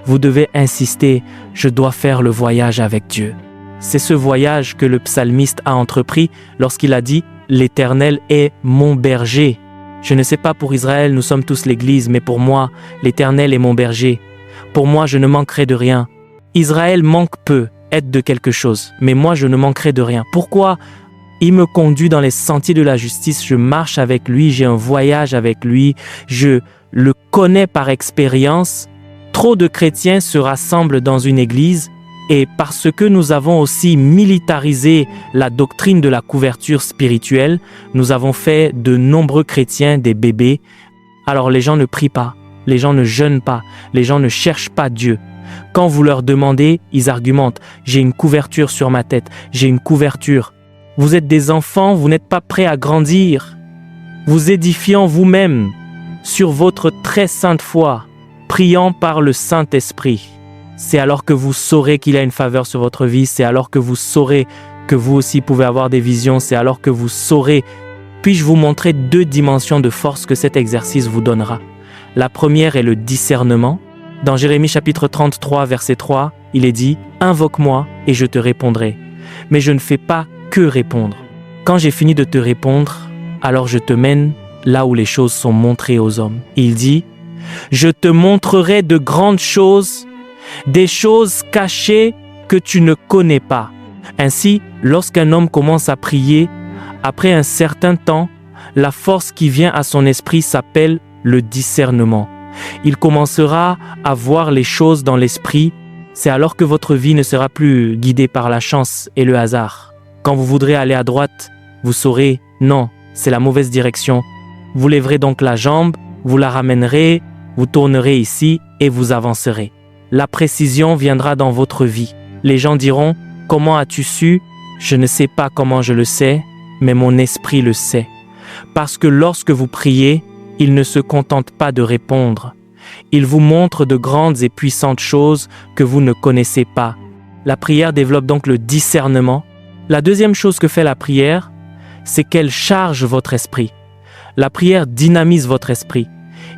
Speaker 1: vous devez insister, je dois faire le voyage avec Dieu. C'est ce voyage que le psalmiste a entrepris lorsqu'il a dit « L'Éternel est mon berger ». Je ne sais pas pour Israël, nous sommes tous l'Église, mais pour moi, l'Éternel est mon berger. Pour moi, je ne manquerai de rien. Israël manque peu, être de quelque chose, mais moi je ne manquerai de rien. Pourquoi? Il me conduit dans les sentiers de la justice, je marche avec lui, j'ai un voyage avec lui, je le connais par expérience. Trop de chrétiens se rassemblent dans une église et parce que nous avons aussi militarisé la doctrine de la couverture spirituelle, nous avons fait de nombreux chrétiens des bébés. Alors les gens ne prient pas, les gens ne jeûnent pas, les gens ne cherchent pas Dieu. Quand vous leur demandez, ils argumentent « j'ai une couverture sur ma tête, j'ai une couverture ». Vous êtes des enfants, vous n'êtes pas prêts à grandir. Vous édifiant vous-même sur votre très sainte foi, priant par le Saint-Esprit. C'est alors que vous saurez qu'il y a une faveur sur votre vie, c'est alors que vous saurez que vous aussi pouvez avoir des visions, c'est alors que vous saurez. Puis-je vous montrer 2 dimensions de force que cet exercice vous donnera. La première est le discernement. Dans Jérémie chapitre 33, verset 3, il est dit « Invoque-moi et je te répondrai. Mais je ne fais pas que répondre. Quand j'ai fini de te répondre, alors je te mène là où les choses sont montrées aux hommes. » Il dit « Je te montrerai de grandes choses, des choses cachées que tu ne connais pas. » Ainsi, lorsqu'un homme commence à prier, après un certain temps, la force qui vient à son esprit s'appelle le discernement. Il commencera à voir les choses dans l'esprit. C'est alors que votre vie ne sera plus guidée par la chance et le hasard. Quand vous voudrez aller à droite, vous saurez, non, c'est la mauvaise direction. Vous lèverez donc la jambe, vous la ramènerez, vous tournerez ici et vous avancerez. La précision viendra dans votre vie. Les gens diront, comment as-tu su? Je ne sais pas comment je le sais, mais mon esprit le sait. Parce que lorsque vous priez, il ne se contente pas de répondre. Il vous montre de grandes et puissantes choses que vous ne connaissez pas. La prière développe donc le discernement. La deuxième chose que fait la prière, c'est qu'elle charge votre esprit. La prière dynamise votre esprit.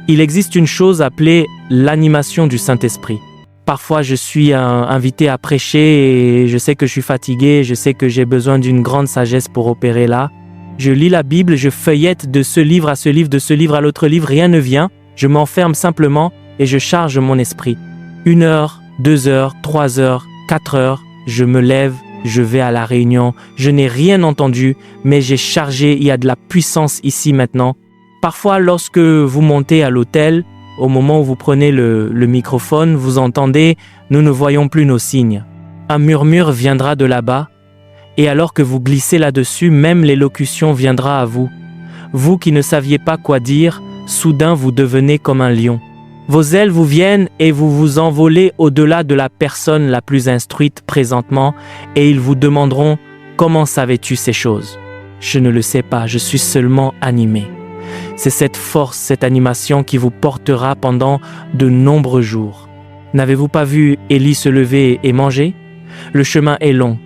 Speaker 1: Il existe une chose appelée l'animation du Saint-Esprit. Parfois, je suis invité à prêcher et je sais que je suis fatigué, je sais que j'ai besoin d'une grande sagesse pour opérer là. Je lis la Bible, je feuillette de ce livre à ce livre, de ce livre à l'autre livre, rien ne vient. Je m'enferme simplement et je charge mon esprit. 1 heure, 2 heures, 3 heures, 4 heures, je me lève, je vais à la réunion, je n'ai rien entendu, mais j'ai chargé, il y a de la puissance ici maintenant. Parfois, lorsque vous montez à l'autel, au moment où vous prenez le microphone, vous entendez « Nous ne voyons plus nos signes ». Un murmure viendra de là-bas, et alors que vous glissez là-dessus, même l'élocution viendra à vous. Vous qui ne saviez pas quoi dire, soudain vous devenez comme un lion. Vos ailes vous viennent et vous vous envolez au-delà de la personne la plus instruite présentement, et ils vous demanderont « Comment savais-tu ces choses ?» Je ne le sais pas, je suis seulement animé. C'est cette force, cette animation qui vous portera pendant de nombreux jours. N'avez-vous pas vu Élie se lever et manger? Le chemin est long.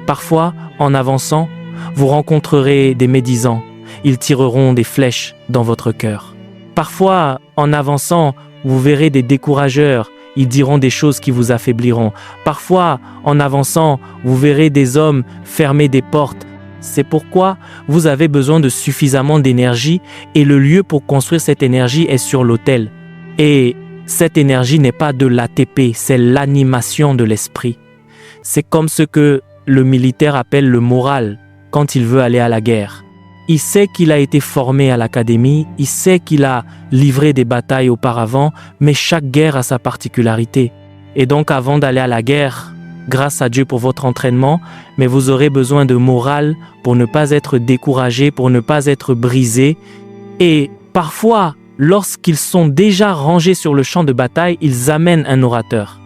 Speaker 1: Parfois, en avançant, vous rencontrerez des médisants. Ils tireront des flèches dans votre cœur. Parfois, en avançant, vous verrez des décourageurs. Ils diront des choses qui vous affaibliront. Parfois, en avançant, vous verrez des hommes fermer des portes. C'est pourquoi vous avez besoin de suffisamment d'énergie et le lieu pour construire cette énergie est sur l'autel. Et cette énergie n'est pas de l'ATP, c'est l'animation de l'esprit. C'est comme ce que le militaire appelle le moral quand il veut aller à la guerre. Il sait qu'il a été formé à l'académie, il sait qu'il a livré des batailles auparavant, mais chaque guerre a sa particularité. Et donc avant d'aller à la guerre, grâce à Dieu pour votre entraînement, mais vous aurez besoin de morale pour ne pas être découragé, pour ne pas être brisé. Et parfois, lorsqu'ils sont déjà rangés sur le champ de bataille, ils amènent un orateur.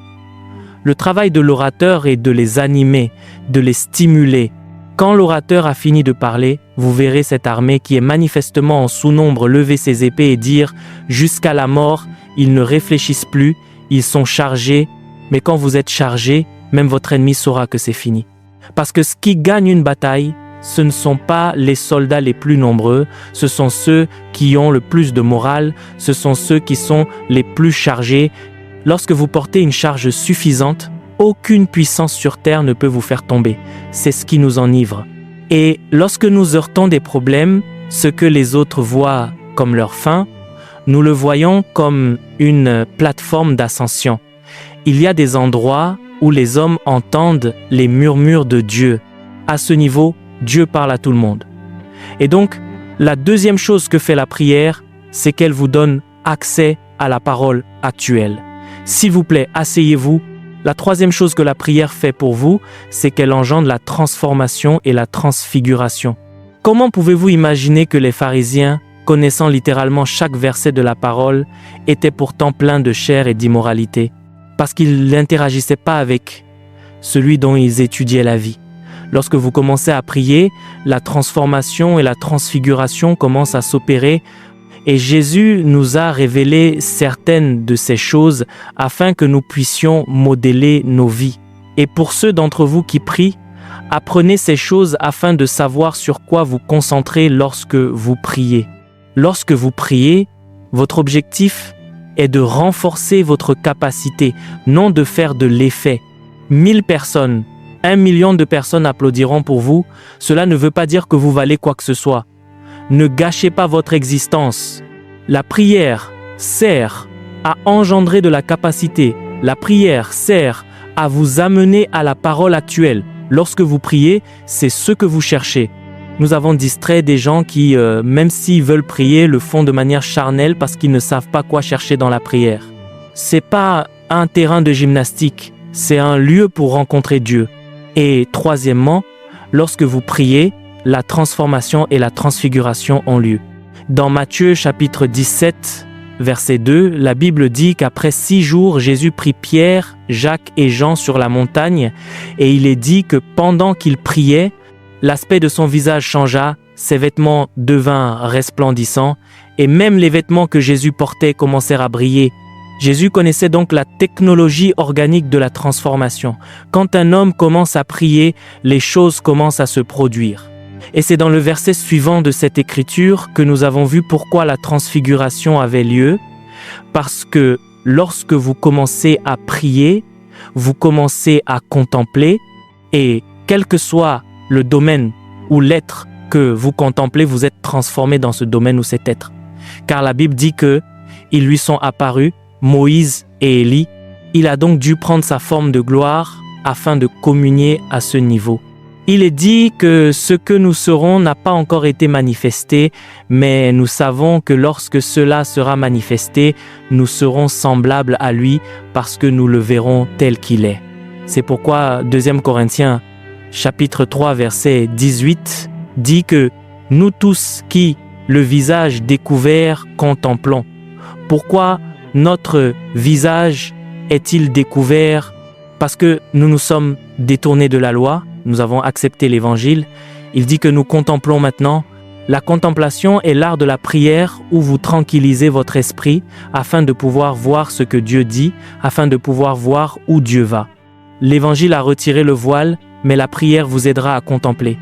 Speaker 1: Le travail de l'orateur est de les animer, de les stimuler. Quand l'orateur a fini de parler, vous verrez cette armée qui est manifestement en sous-nombre lever ses épées et dire « Jusqu'à la mort, ils ne réfléchissent plus, ils sont chargés. » Mais quand vous êtes chargé, même votre ennemi saura que c'est fini. Parce que ce qui gagne une bataille, ce ne sont pas les soldats les plus nombreux, ce sont ceux qui ont le plus de morale, ce sont ceux qui sont les plus chargés. Lorsque vous portez une charge suffisante, aucune puissance sur terre ne peut vous faire tomber. C'est ce qui nous enivre. Et lorsque nous heurtons des problèmes, ce que les autres voient comme leur fin, nous le voyons comme une plateforme d'ascension. Il y a des endroits où les hommes entendent les murmures de Dieu. À ce niveau, Dieu parle à tout le monde. Et donc, la deuxième chose que fait la prière, c'est qu'elle vous donne accès à la parole actuelle. S'il vous plaît, asseyez-vous. La troisième chose que la prière fait pour vous, c'est qu'elle engendre la transformation et la transfiguration. Comment pouvez-vous imaginer que les pharisiens, connaissant littéralement chaque verset de la parole, étaient pourtant pleins de chair et d'immoralité, parce qu'ils n'interagissaient pas avec celui dont ils étudiaient la vie. Lorsque vous commencez à prier, la transformation et la transfiguration commencent à s'opérer et Jésus nous a révélé certaines de ces choses afin que nous puissions modeler nos vies. Et pour ceux d'entre vous qui prient, apprenez ces choses afin de savoir sur quoi vous concentrer lorsque vous priez. Lorsque vous priez, votre objectif est de renforcer votre capacité, non de faire de l'effet. 1000 personnes, 1 million de personnes applaudiront pour vous, cela ne veut pas dire que vous valez quoi que ce soit. Ne gâchez pas votre existence. La prière sert à engendrer de la capacité. La prière sert à vous amener à la parole actuelle. Lorsque vous priez, c'est ce que vous cherchez. Nous avons distrait des gens qui, même s'ils veulent prier, le font de manière charnelle parce qu'ils ne savent pas quoi chercher dans la prière. C'est pas un terrain de gymnastique, c'est un lieu pour rencontrer Dieu. Et troisièmement, lorsque vous priez, la transformation et la transfiguration ont lieu. Dans Matthieu chapitre 17, verset 2, la Bible dit qu'après 6 jours, Jésus prit Pierre, Jacques et Jean sur la montagne et il est dit que pendant qu'il priait, l'aspect de son visage changea, ses vêtements devinrent resplendissants et même les vêtements que Jésus portait commencèrent à briller. Jésus connaissait donc la technologie organique de la transformation. Quand un homme commence à prier, les choses commencent à se produire. Et c'est dans le verset suivant de cette écriture que nous avons vu pourquoi la transfiguration avait lieu. Parce que lorsque vous commencez à prier, vous commencez à contempler et quel que soit le domaine ou l'être que vous contemplez, vous êtes transformé dans ce domaine ou cet être. Car la Bible dit que ils lui sont apparus, Moïse et Élie. Il a donc dû prendre sa forme de gloire afin de communier à ce niveau. Il est dit que ce que nous serons n'a pas encore été manifesté, mais nous savons que lorsque cela sera manifesté, nous serons semblables à lui parce que nous le verrons tel qu'il est. C'est pourquoi 2 Corinthiens chapitre 3 verset 18 dit que nous tous qui, le visage découvert, contemplons. Pourquoi notre visage est-il découvert? Parce que nous nous sommes détournés de la loi, nous avons accepté l'évangile. Il dit que nous contemplons maintenant. La contemplation est l'art de la prière où vous tranquillisez votre esprit afin de pouvoir voir ce que Dieu dit, afin de pouvoir voir où Dieu va. L'évangile a retiré le voile, mais la prière vous aidera à contempler.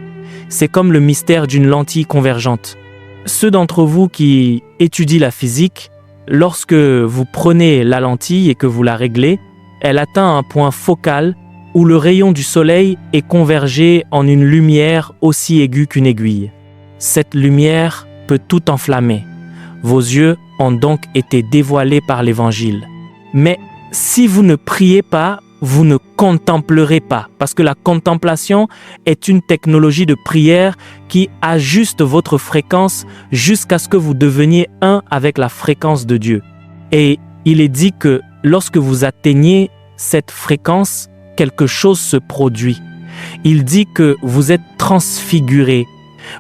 Speaker 1: C'est comme le mystère d'une lentille convergente. Ceux d'entre vous qui étudient la physique, lorsque vous prenez la lentille et que vous la réglez, elle atteint un point focal où le rayon du soleil est convergé en une lumière aussi aiguë qu'une aiguille. Cette lumière peut tout enflammer. Vos yeux ont donc été dévoilés par l'Évangile. Mais si vous ne priez pas, vous ne contemplerez pas, parce que la contemplation est une technologie de prière qui ajuste votre fréquence jusqu'à ce que vous deveniez un avec la fréquence de Dieu. Et il est dit que lorsque vous atteignez cette fréquence, quelque chose se produit. Il dit que vous êtes transfiguré,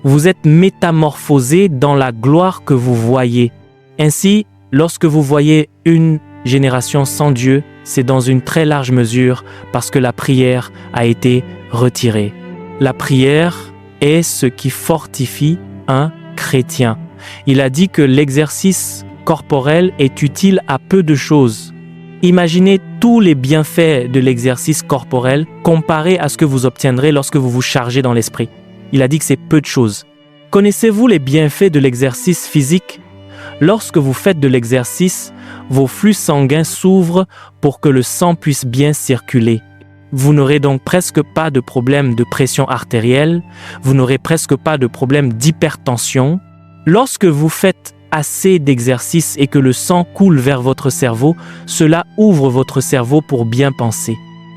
Speaker 1: vous êtes métamorphosé dans la gloire que vous voyez. Ainsi, lorsque vous voyez une génération sans Dieu, c'est dans une très large mesure parce que la prière a été retirée. La prière est ce qui fortifie un chrétien. Il a dit que l'exercice corporel est utile à peu de choses. Imaginez tous les bienfaits de l'exercice corporel comparé à ce que vous obtiendrez lorsque vous vous chargez dans l'esprit. Il a dit que c'est peu de choses. Connaissez-vous les bienfaits de l'exercice physique? Lorsque vous faites de l'exercice, vos flux sanguins s'ouvrent pour que le sang puisse bien circuler. Vous n'aurez donc presque pas de problème de pression artérielle, vous n'aurez presque pas de problème d'hypertension. Lorsque vous faites assez d'exercice et que le sang coule vers votre cerveau, cela ouvre votre cerveau pour bien penser.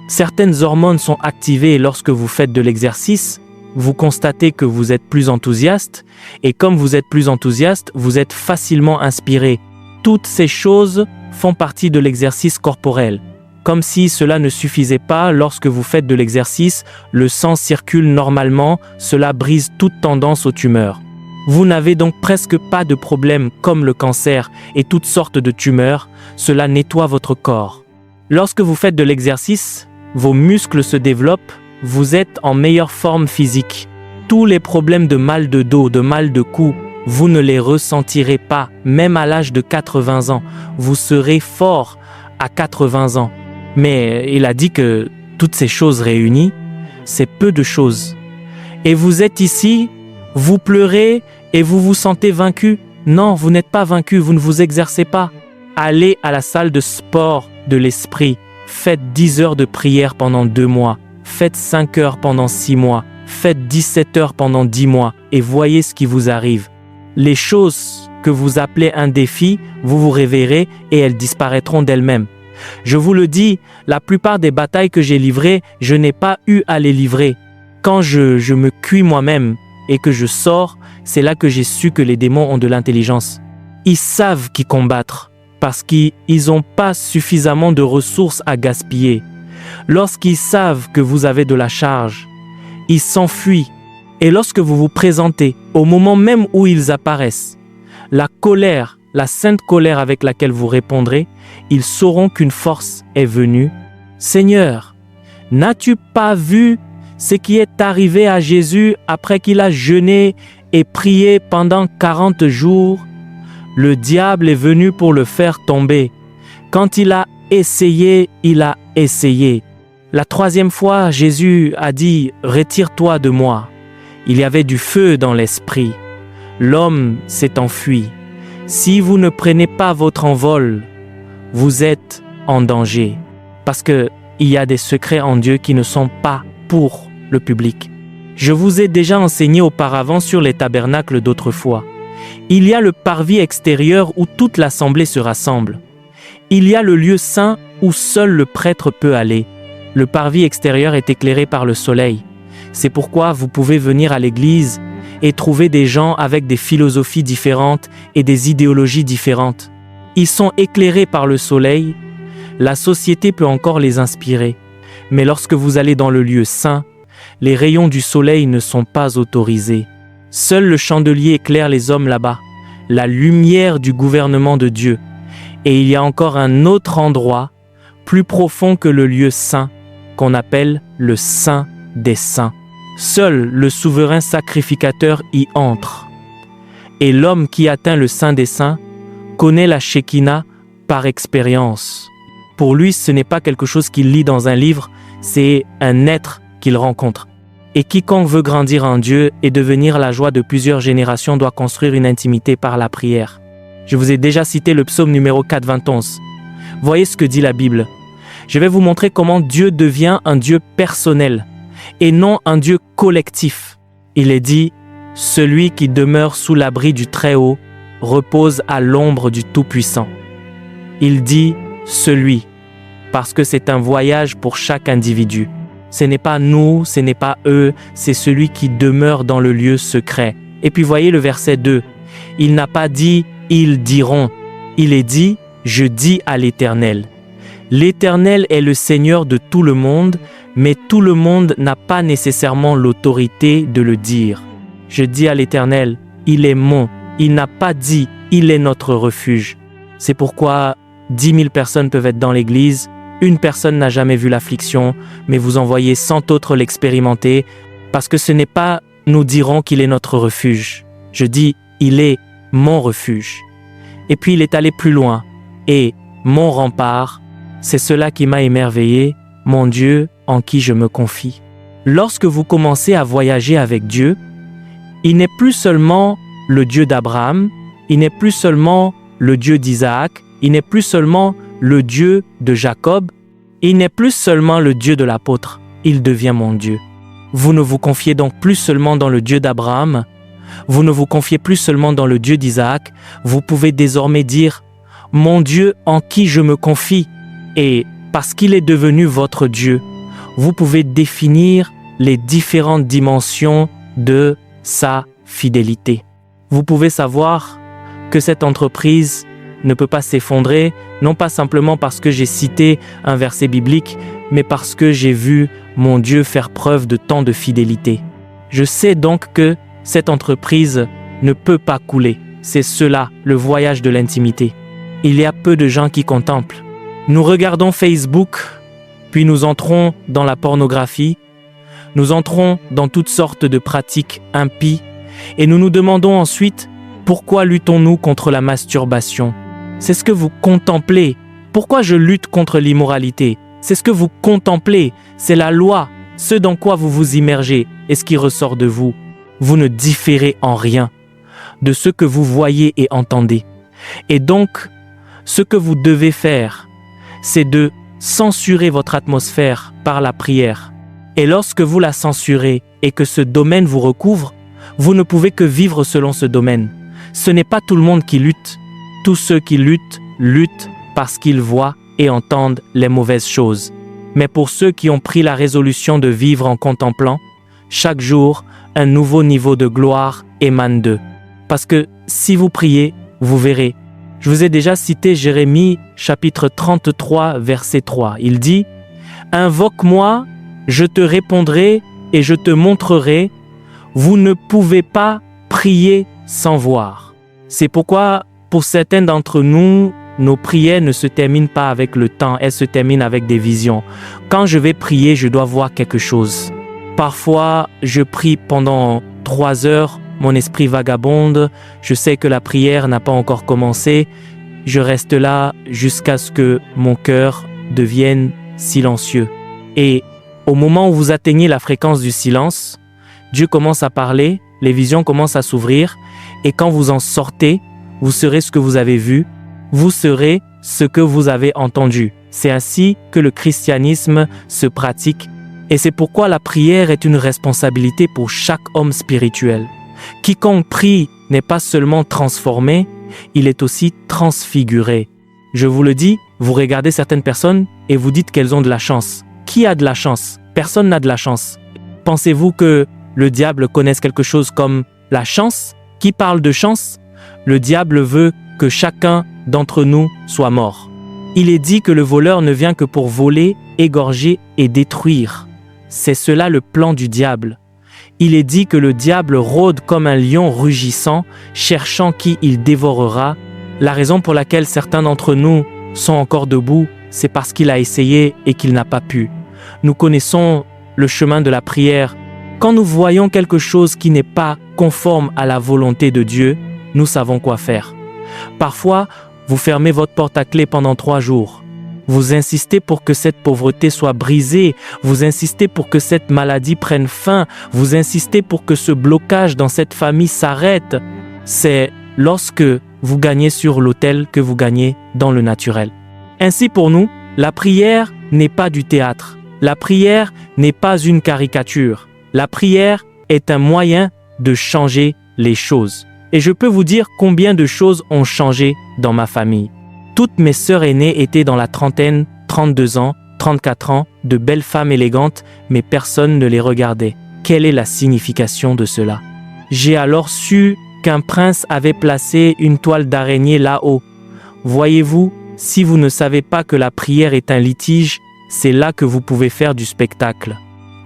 Speaker 1: Certaines hormones sont activées lorsque vous faites de l'exercice. Vous constatez que vous êtes plus enthousiaste, et comme vous êtes plus enthousiaste, vous êtes facilement inspiré. Toutes ces choses font partie de l'exercice corporel. Comme si cela ne suffisait pas, lorsque vous faites de l'exercice, le sang circule normalement, cela brise toute tendance aux tumeurs. Vous n'avez donc presque pas de problèmes comme le cancer et toutes sortes de tumeurs, cela nettoie votre corps. Lorsque vous faites de l'exercice, vos muscles se développent, vous êtes en meilleure forme physique. Tous les problèmes de mal de dos, de mal de cou, vous ne les ressentirez pas, même à l'âge de 80 ans. Vous serez fort à 80 ans. Mais il a dit que toutes ces choses réunies, c'est peu de choses. Et vous êtes ici, vous pleurez et vous vous sentez vaincu. Non, vous n'êtes pas vaincu, vous ne vous exercez pas. Allez à la salle de sport de l'esprit. Faites 10 heures de prière pendant 2 mois. Faites 5 heures pendant 6 mois. Faites 17 heures pendant 10 mois et voyez ce qui vous arrive. Les choses que vous appelez un défi, vous vous réveillerez et elles disparaîtront d'elles-mêmes. Je vous le dis, la plupart des batailles que j'ai livrées, je n'ai pas eu à les livrer. Quand je me cuis moi-même et que je sors, c'est là que j'ai su que les démons ont de l'intelligence. Ils savent qui combattre parce qu'ils n'ont pas suffisamment de ressources à gaspiller. Lorsqu'ils savent que vous avez de la charge, ils s'enfuient. Et lorsque vous vous présentez, au moment même où ils apparaissent, la colère, la sainte colère avec laquelle vous répondrez, ils sauront qu'une force est venue. Seigneur, n'as-tu pas vu ce qui est arrivé à Jésus après qu'il a jeûné et prié pendant 40 jours? Le diable est venu pour le faire tomber. Quand il a essayé, il a essayé. La 3e fois, Jésus a dit « Retire-toi de moi ». Il y avait du feu dans l'esprit. L'homme s'est enfui. Si vous ne prenez pas votre envol, vous êtes en danger. Parce qu'il y a des secrets en Dieu qui ne sont pas pour le public. Je vous ai déjà enseigné auparavant sur les tabernacles d'autrefois. Il y a le parvis extérieur où toute l'assemblée se rassemble. Il y a le lieu saint où seul le prêtre peut aller. Le parvis extérieur est éclairé par le soleil. C'est pourquoi vous pouvez venir à l'église et trouver des gens avec des philosophies différentes et des idéologies différentes. Ils sont éclairés par le soleil. La société peut encore les inspirer. Mais lorsque vous allez dans le lieu saint, les rayons du soleil ne sont pas autorisés. Seul le chandelier éclaire les hommes là-bas, la lumière du gouvernement de Dieu. Et il y a encore un autre endroit, plus profond que le lieu saint, qu'on appelle le Saint des Saints. Seul le souverain sacrificateur y entre. Et l'homme qui atteint le Saint des Saints connaît la Shekinah par expérience. Pour lui, ce n'est pas quelque chose qu'il lit dans un livre, c'est un être qu'il rencontre. Et quiconque veut grandir en Dieu et devenir la joie de plusieurs générations doit construire une intimité par la prière. Je vous ai déjà cité le psaume numéro 4, 21. Voyez ce que dit la Bible. Je vais vous montrer comment Dieu devient un Dieu personnel et non un Dieu collectif. Il est dit, « Celui qui demeure sous l'abri du Très-Haut repose à l'ombre du Tout-Puissant. » Il dit « celui » parce que c'est un voyage pour chaque individu. Ce n'est pas nous, ce n'est pas eux, c'est celui qui demeure dans le lieu secret. Et puis voyez le verset 2. Il n'a pas dit « ils diront ». Il est dit « je dis à l'Éternel ». L'Éternel est le Seigneur de tout le monde, mais tout le monde n'a pas nécessairement l'autorité de le dire. Je dis à l'Éternel, il est mon. Il n'a pas dit, il est notre refuge. C'est pourquoi 10 000 personnes peuvent être dans l'église, une personne n'a jamais vu l'affliction, mais vous en voyez 100 autres l'expérimenter, parce que ce n'est pas nous dirons qu'il est notre refuge. Je dis, il est mon refuge. Et puis il est allé plus loin, et mon rempart, c'est cela qui m'a émerveillé, mon Dieu en qui je me confie. Lorsque vous commencez à voyager avec Dieu, il n'est plus seulement le Dieu d'Abraham, il n'est plus seulement le Dieu d'Isaac, il n'est plus seulement le Dieu de Jacob, il n'est plus seulement le Dieu de l'apôtre, il devient mon Dieu. Vous ne vous confiez donc plus seulement dans le Dieu d'Abraham, vous ne vous confiez plus seulement dans le Dieu d'Isaac, vous pouvez désormais dire « Mon Dieu en qui je me confie » et parce qu'il est devenu votre Dieu, vous pouvez définir les différentes dimensions de sa fidélité. Vous pouvez savoir que cette entreprise ne peut pas s'effondrer, non pas simplement parce que j'ai cité un verset biblique, mais parce que j'ai vu mon Dieu faire preuve de tant de fidélité. Je sais donc que cette entreprise ne peut pas couler. C'est cela, le voyage de l'intimité. Il y a peu de gens qui contemplent. Nous regardons Facebook, puis nous entrons dans la pornographie, nous entrons dans toutes sortes de pratiques impies, et nous nous demandons ensuite pourquoi luttons-nous contre la masturbation. C'est ce que vous contemplez. Pourquoi je lutte contre l'immoralité? C'est ce que vous contemplez. C'est la loi, ce dans quoi vous vous immergez et ce qui ressort de vous. Vous ne différez en rien de ce que vous voyez et entendez. Et donc, ce que vous devez faire, c'est de censurer votre atmosphère par la prière. Et lorsque vous la censurez et que ce domaine vous recouvre, vous ne pouvez que vivre selon ce domaine. Ce n'est pas tout le monde qui lutte. Tous ceux qui luttent, luttent parce qu'ils voient et entendent les mauvaises choses. Mais pour ceux qui ont pris la résolution de vivre en contemplant, chaque jour, un nouveau niveau de gloire émane d'eux. Parce que si vous priez, vous verrez. Je vous ai déjà cité Jérémie, chapitre 33, verset 3. Il dit « Invoque-moi, je te répondrai et je te montrerai. Vous ne pouvez pas prier sans voir. » C'est pourquoi, pour certains d'entre nous, nos prières ne se terminent pas avec le temps, elles se terminent avec des visions. Quand je vais prier, je dois voir quelque chose. Parfois, je prie pendant 3 heures, mon esprit vagabonde, je sais que la prière n'a pas encore commencé, je reste là jusqu'à ce que mon cœur devienne silencieux. Et au moment où vous atteignez la fréquence du silence, Dieu commence à parler, les visions commencent à s'ouvrir, et quand vous en sortez, vous serez ce que vous avez vu, vous serez ce que vous avez entendu. C'est ainsi que le christianisme se pratique, et c'est pourquoi la prière est une responsabilité pour chaque homme spirituel. Quiconque prie n'est pas seulement transformé, il est aussi transfiguré. Je vous le dis, vous regardez certaines personnes et vous dites qu'elles ont de la chance. Qui a de la chance? Personne n'a de la chance. Pensez-vous que le diable connaisse quelque chose comme la chance? Qui parle de chance? Le diable veut que chacun d'entre nous soit mort. Il est dit que le voleur ne vient que pour voler, égorger et détruire. C'est cela le plan du diable. Il est dit que le diable rôde comme un lion rugissant, cherchant qui il dévorera. La raison pour laquelle certains d'entre nous sont encore debout, c'est parce qu'il a essayé et qu'il n'a pas pu. Nous connaissons le chemin de la prière. Quand nous voyons quelque chose qui n'est pas conforme à la volonté de Dieu, nous savons quoi faire. Parfois, vous fermez votre porte à clé pendant 3 jours. Vous insistez pour que cette pauvreté soit brisée, vous insistez pour que cette maladie prenne fin, vous insistez pour que ce blocage dans cette famille s'arrête. C'est lorsque vous gagnez sur l'autel que vous gagnez dans le naturel. Ainsi pour nous, la prière n'est pas du théâtre. La prière n'est pas une caricature. La prière est un moyen de changer les choses. Et je peux vous dire combien de choses ont changé dans ma famille. Toutes mes sœurs aînées étaient dans la trentaine, 32 ans, 34 ans, de belles femmes élégantes, mais personne ne les regardait. Quelle est la signification de cela? J'ai alors su qu'un prince avait placé une toile d'araignée là-haut. Voyez-vous, si vous ne savez pas que la prière est un litige, c'est là que vous pouvez faire du spectacle.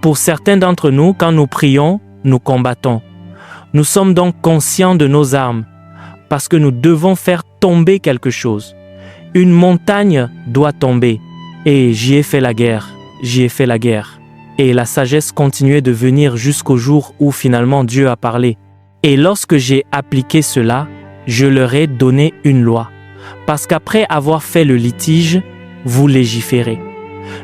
Speaker 1: Pour certains d'entre nous, quand nous prions, nous combattons. Nous sommes donc conscients de nos armes, parce que nous devons faire tomber quelque chose. Une montagne doit tomber. Et j'y ai fait la guerre, j'y ai fait la guerre. Et la sagesse continuait de venir jusqu'au jour où finalement Dieu a parlé. Et lorsque j'ai appliqué cela, je leur ai donné une loi. Parce qu'après avoir fait le litige, vous légiférez.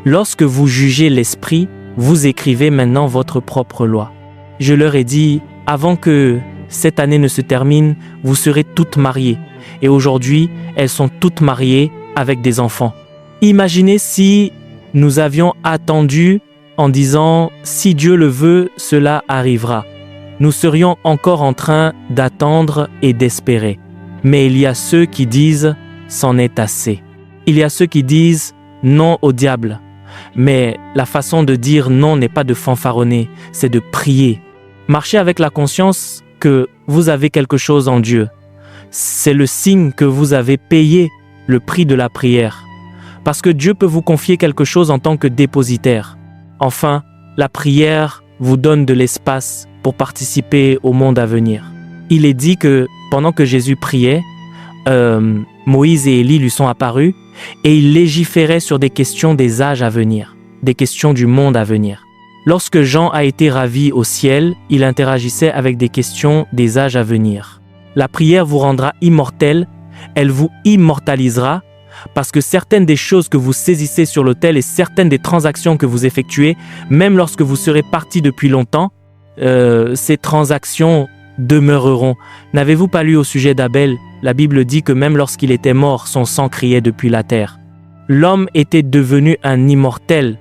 Speaker 1: Lorsque vous jugez l'esprit, vous écrivez maintenant votre propre loi. Je leur ai dit, avant que cette année ne se termine, vous serez toutes mariées. Et aujourd'hui, elles sont toutes mariées avec des enfants. Imaginez si nous avions attendu en disant « Si Dieu le veut, cela arrivera ». Nous serions encore en train d'attendre et d'espérer. Mais il y a ceux qui disent « C'en est assez ». Il y a ceux qui disent « Non au diable ». Mais la façon de dire non n'est pas de fanfaronner, c'est de prier. Marchez avec la conscience que vous avez quelque chose en Dieu. C'est le signe que vous avez payé le prix de la prière. Parce que Dieu peut vous confier quelque chose en tant que dépositaire. Enfin, la prière vous donne de l'espace pour participer au monde à venir. Il est dit que pendant que Jésus priait, Moïse et Élie lui sont apparus et ils légiféraient sur des questions des âges à venir, des questions du monde à venir. Lorsque Jean a été ravi au ciel, il interagissait avec des questions des âges à venir. La prière vous rendra immortel, elle vous immortalisera, parce que certaines des choses que vous saisissez sur l'autel et certaines des transactions que vous effectuez, même lorsque vous serez parti depuis longtemps, ces transactions demeureront. N'avez-vous pas lu au sujet d'Abel? La Bible dit que même lorsqu'il était mort, son sang criait depuis la terre. L'homme était devenu un immortel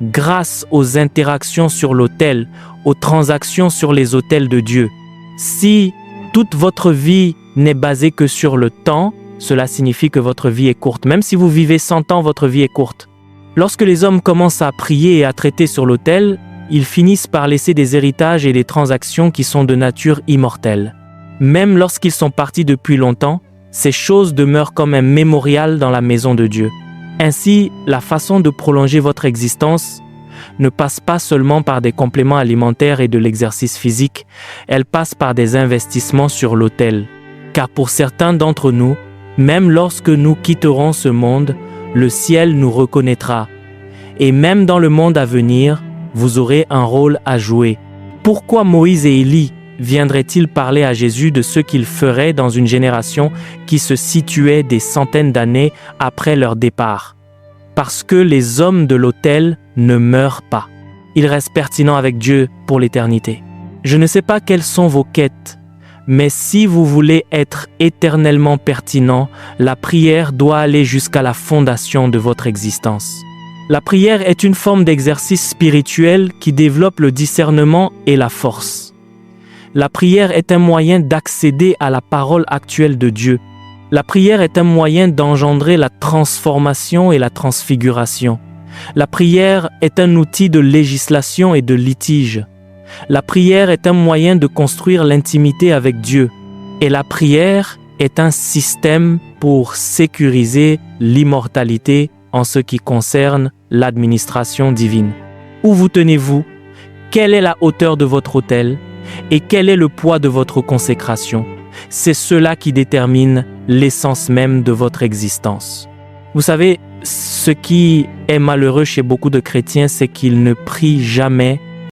Speaker 1: grâce aux interactions sur l'autel, aux transactions sur les autels de Dieu. Si toute votre vie n'est basée que sur le temps, cela signifie que votre vie est courte. Même si vous vivez 100 ans, votre vie est courte. Lorsque les hommes commencent à prier et à traiter sur l'autel, ils finissent par laisser des héritages et des transactions qui sont de nature immortelle. Même lorsqu'ils sont partis depuis longtemps, ces choses demeurent comme un mémorial dans la maison de Dieu. Ainsi, la façon de prolonger votre existence ne passe pas seulement par des compléments alimentaires et de l'exercice physique, elle passe par des investissements sur l'autel. Car pour certains d'entre nous, même lorsque nous quitterons ce monde, le ciel nous reconnaîtra. Et même dans le monde à venir, vous aurez un rôle à jouer. Pourquoi Moïse et Élie viendraient-ils parler à Jésus de ce qu'il ferait dans une génération qui se situait des centaines d'années après leur départ? Parce que les hommes de l'autel ne meurent pas. Ils restent pertinents avec Dieu pour l'éternité. Je ne sais pas quelles sont vos quêtes, mais si vous voulez être éternellement pertinent, la prière doit aller jusqu'à la fondation de votre existence. La prière est une forme d'exercice spirituel qui développe le discernement et la force. La prière est un moyen d'accéder à la parole actuelle de Dieu. La prière est un moyen d'engendrer la transformation et la transfiguration. La prière est un outil de législation et de litige. La prière est un moyen de construire l'intimité avec Dieu. Et la prière est un système pour sécuriser l'immortalité en ce qui concerne l'administration divine. Où vous tenez-vous? Quelle est la hauteur de votre autel? Et quel est le poids de votre consécration? C'est cela qui détermine l'essence même de votre existence. Vous savez, ce qui est malheureux chez beaucoup de chrétiens, c'est qu'ils ne prient jamais